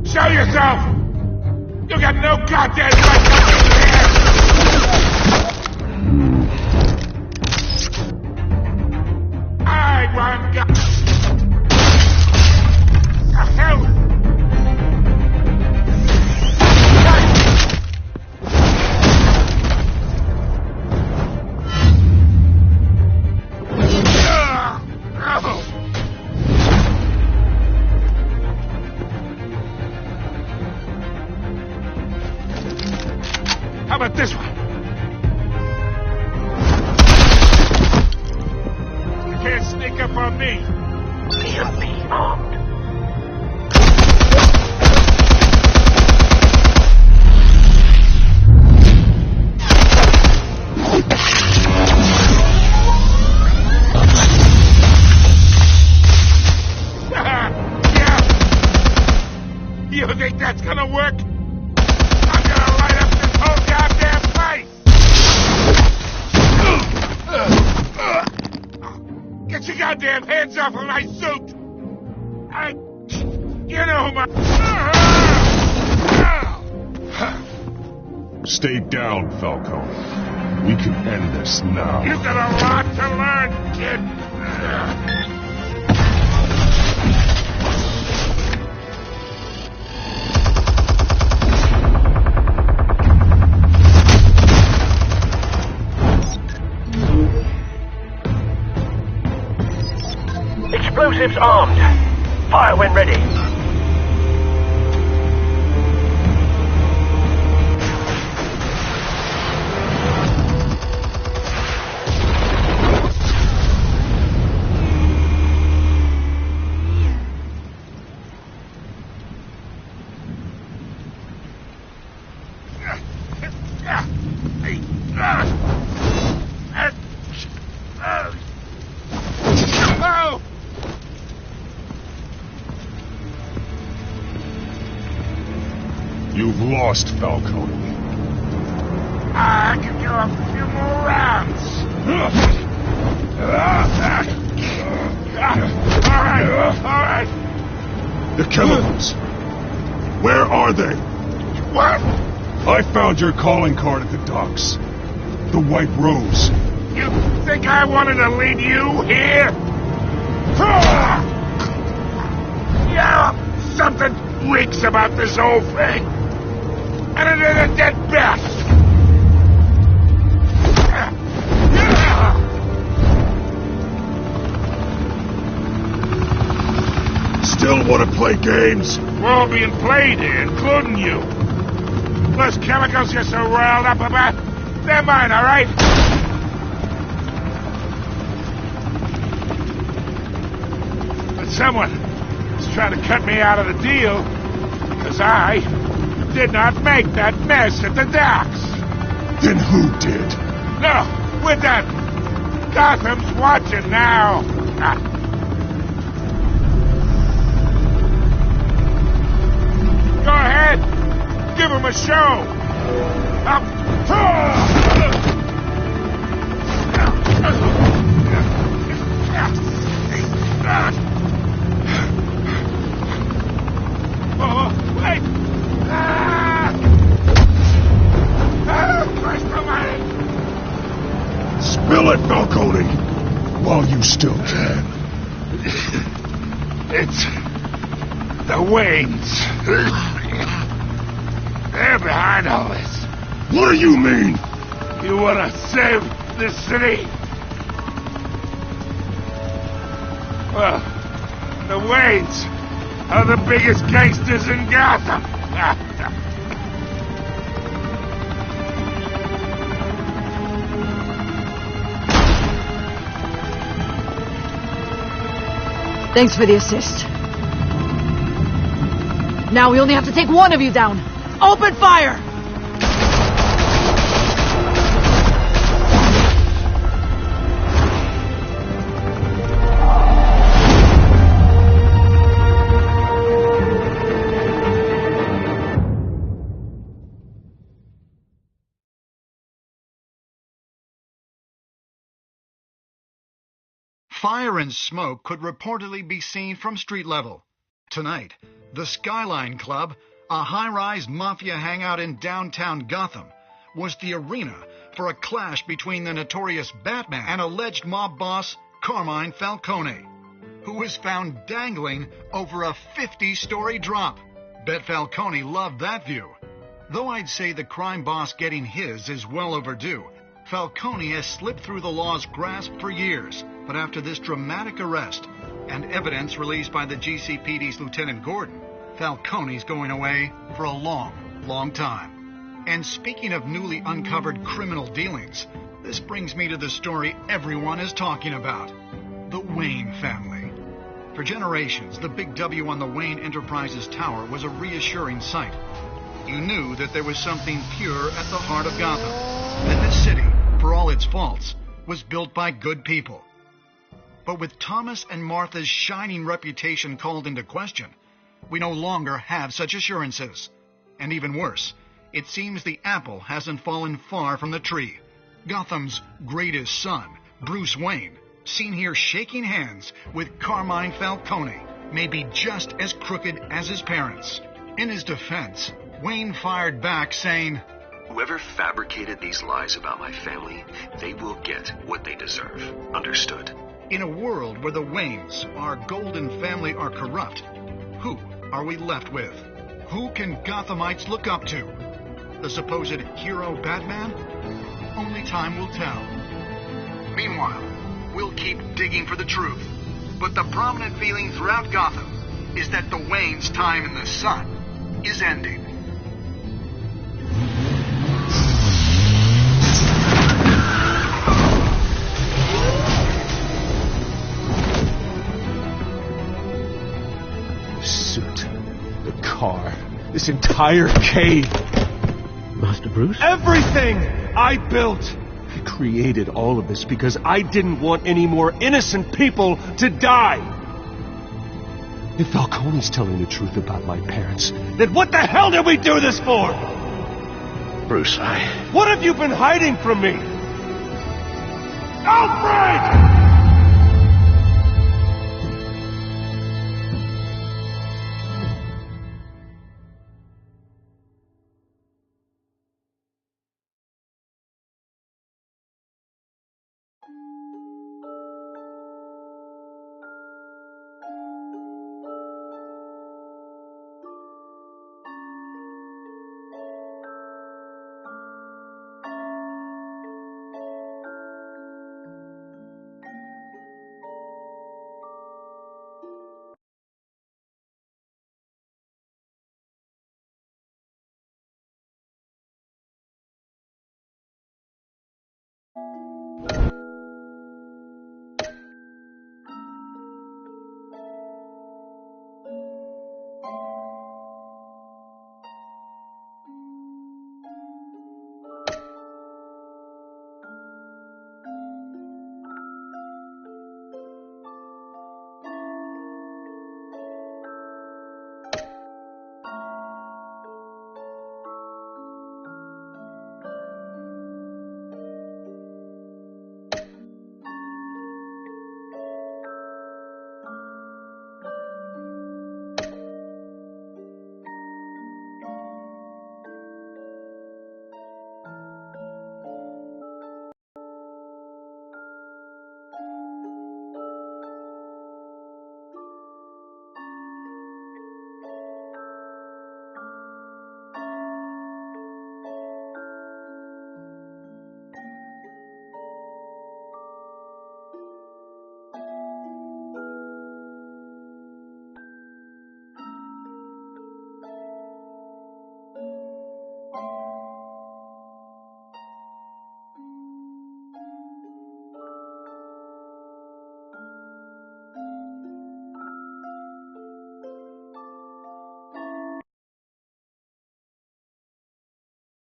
Show yourself! You got no goddamn right to be here! I want God. The hell? How about this one? You can't sneak up on me. EMP armed. Yeah. You think that's gonna work? I'm gonna light up this whole goddamn place! Get your goddamn hands off of my suit! You know who my... Stay down, Falcone. We can end this now. You've got a lot to learn, kid! Explosives armed. Fire when ready. You've lost, Falcone. I can go a few more rounds. All right. The chemicals. Where are they? What? I found your calling card at the docks. The White Rose. You think I wanted to leave you here? Yeah, something reeks about this whole thing. And it is a dead bat. Still want to play games? We're all being played here, including you. Those chemicals you're so riled up about, they're mine, all right? But He's trying to cut me out of the deal, because I did not make that mess at the docks. Then who did? No, we're done. Gotham's watching now. Go ahead. Give him a show. Oh, wait! Where's the money? Spill it, Falcone, while you still can. It's the Waynes. They're behind all this. What do you mean? You want to save this city? Well, the Waynes are the biggest gangsters in Gotham. Thanks for the assist. Now we only have to take one of you down. Open fire! Fire and smoke could reportedly be seen from street level. Tonight, the Skyline Club, a high-rise mafia hangout in downtown Gotham, was the arena for a clash between the notorious Batman and alleged mob boss Carmine Falcone, who was found dangling over a 50-story drop. Bet Falcone loved that view. Though I'd say the crime boss getting his is well overdue, Falcone has slipped through the law's grasp for years. But after this dramatic arrest and evidence released by the GCPD's Lieutenant Gordon, Falcone's going away for a long, long time. And speaking of newly uncovered criminal dealings, this brings me to the story everyone is talking about: the Wayne family. For generations, the big W on the Wayne Enterprises Tower was a reassuring sight. You knew that there was something pure at the heart of Gotham, that this city, for all its faults, was built by good people. But with Thomas and Martha's shining reputation called into question, we no longer have such assurances. And even worse, it seems the apple hasn't fallen far from the tree. Gotham's greatest son, Bruce Wayne, seen here shaking hands with Carmine Falcone, may be just as crooked as his parents. In his defense, Wayne fired back saying, "Whoever fabricated these lies about my family, they will get what they deserve. Understood?" In a world where the Waynes, our golden family, are corrupt, who are we left with? Who can Gothamites look up to? The supposed hero Batman? Only time will tell. Meanwhile, we'll keep digging for the truth. But the prominent feeling throughout Gotham is that the Waynes' time in the sun is ending. The car. This entire cave. Master Bruce? Everything I built. I created all of this because I didn't want any more innocent people to die. If Falcone's telling the truth about my parents, then what the hell did we do this for? Bruce, What have you been hiding from me? Alfred!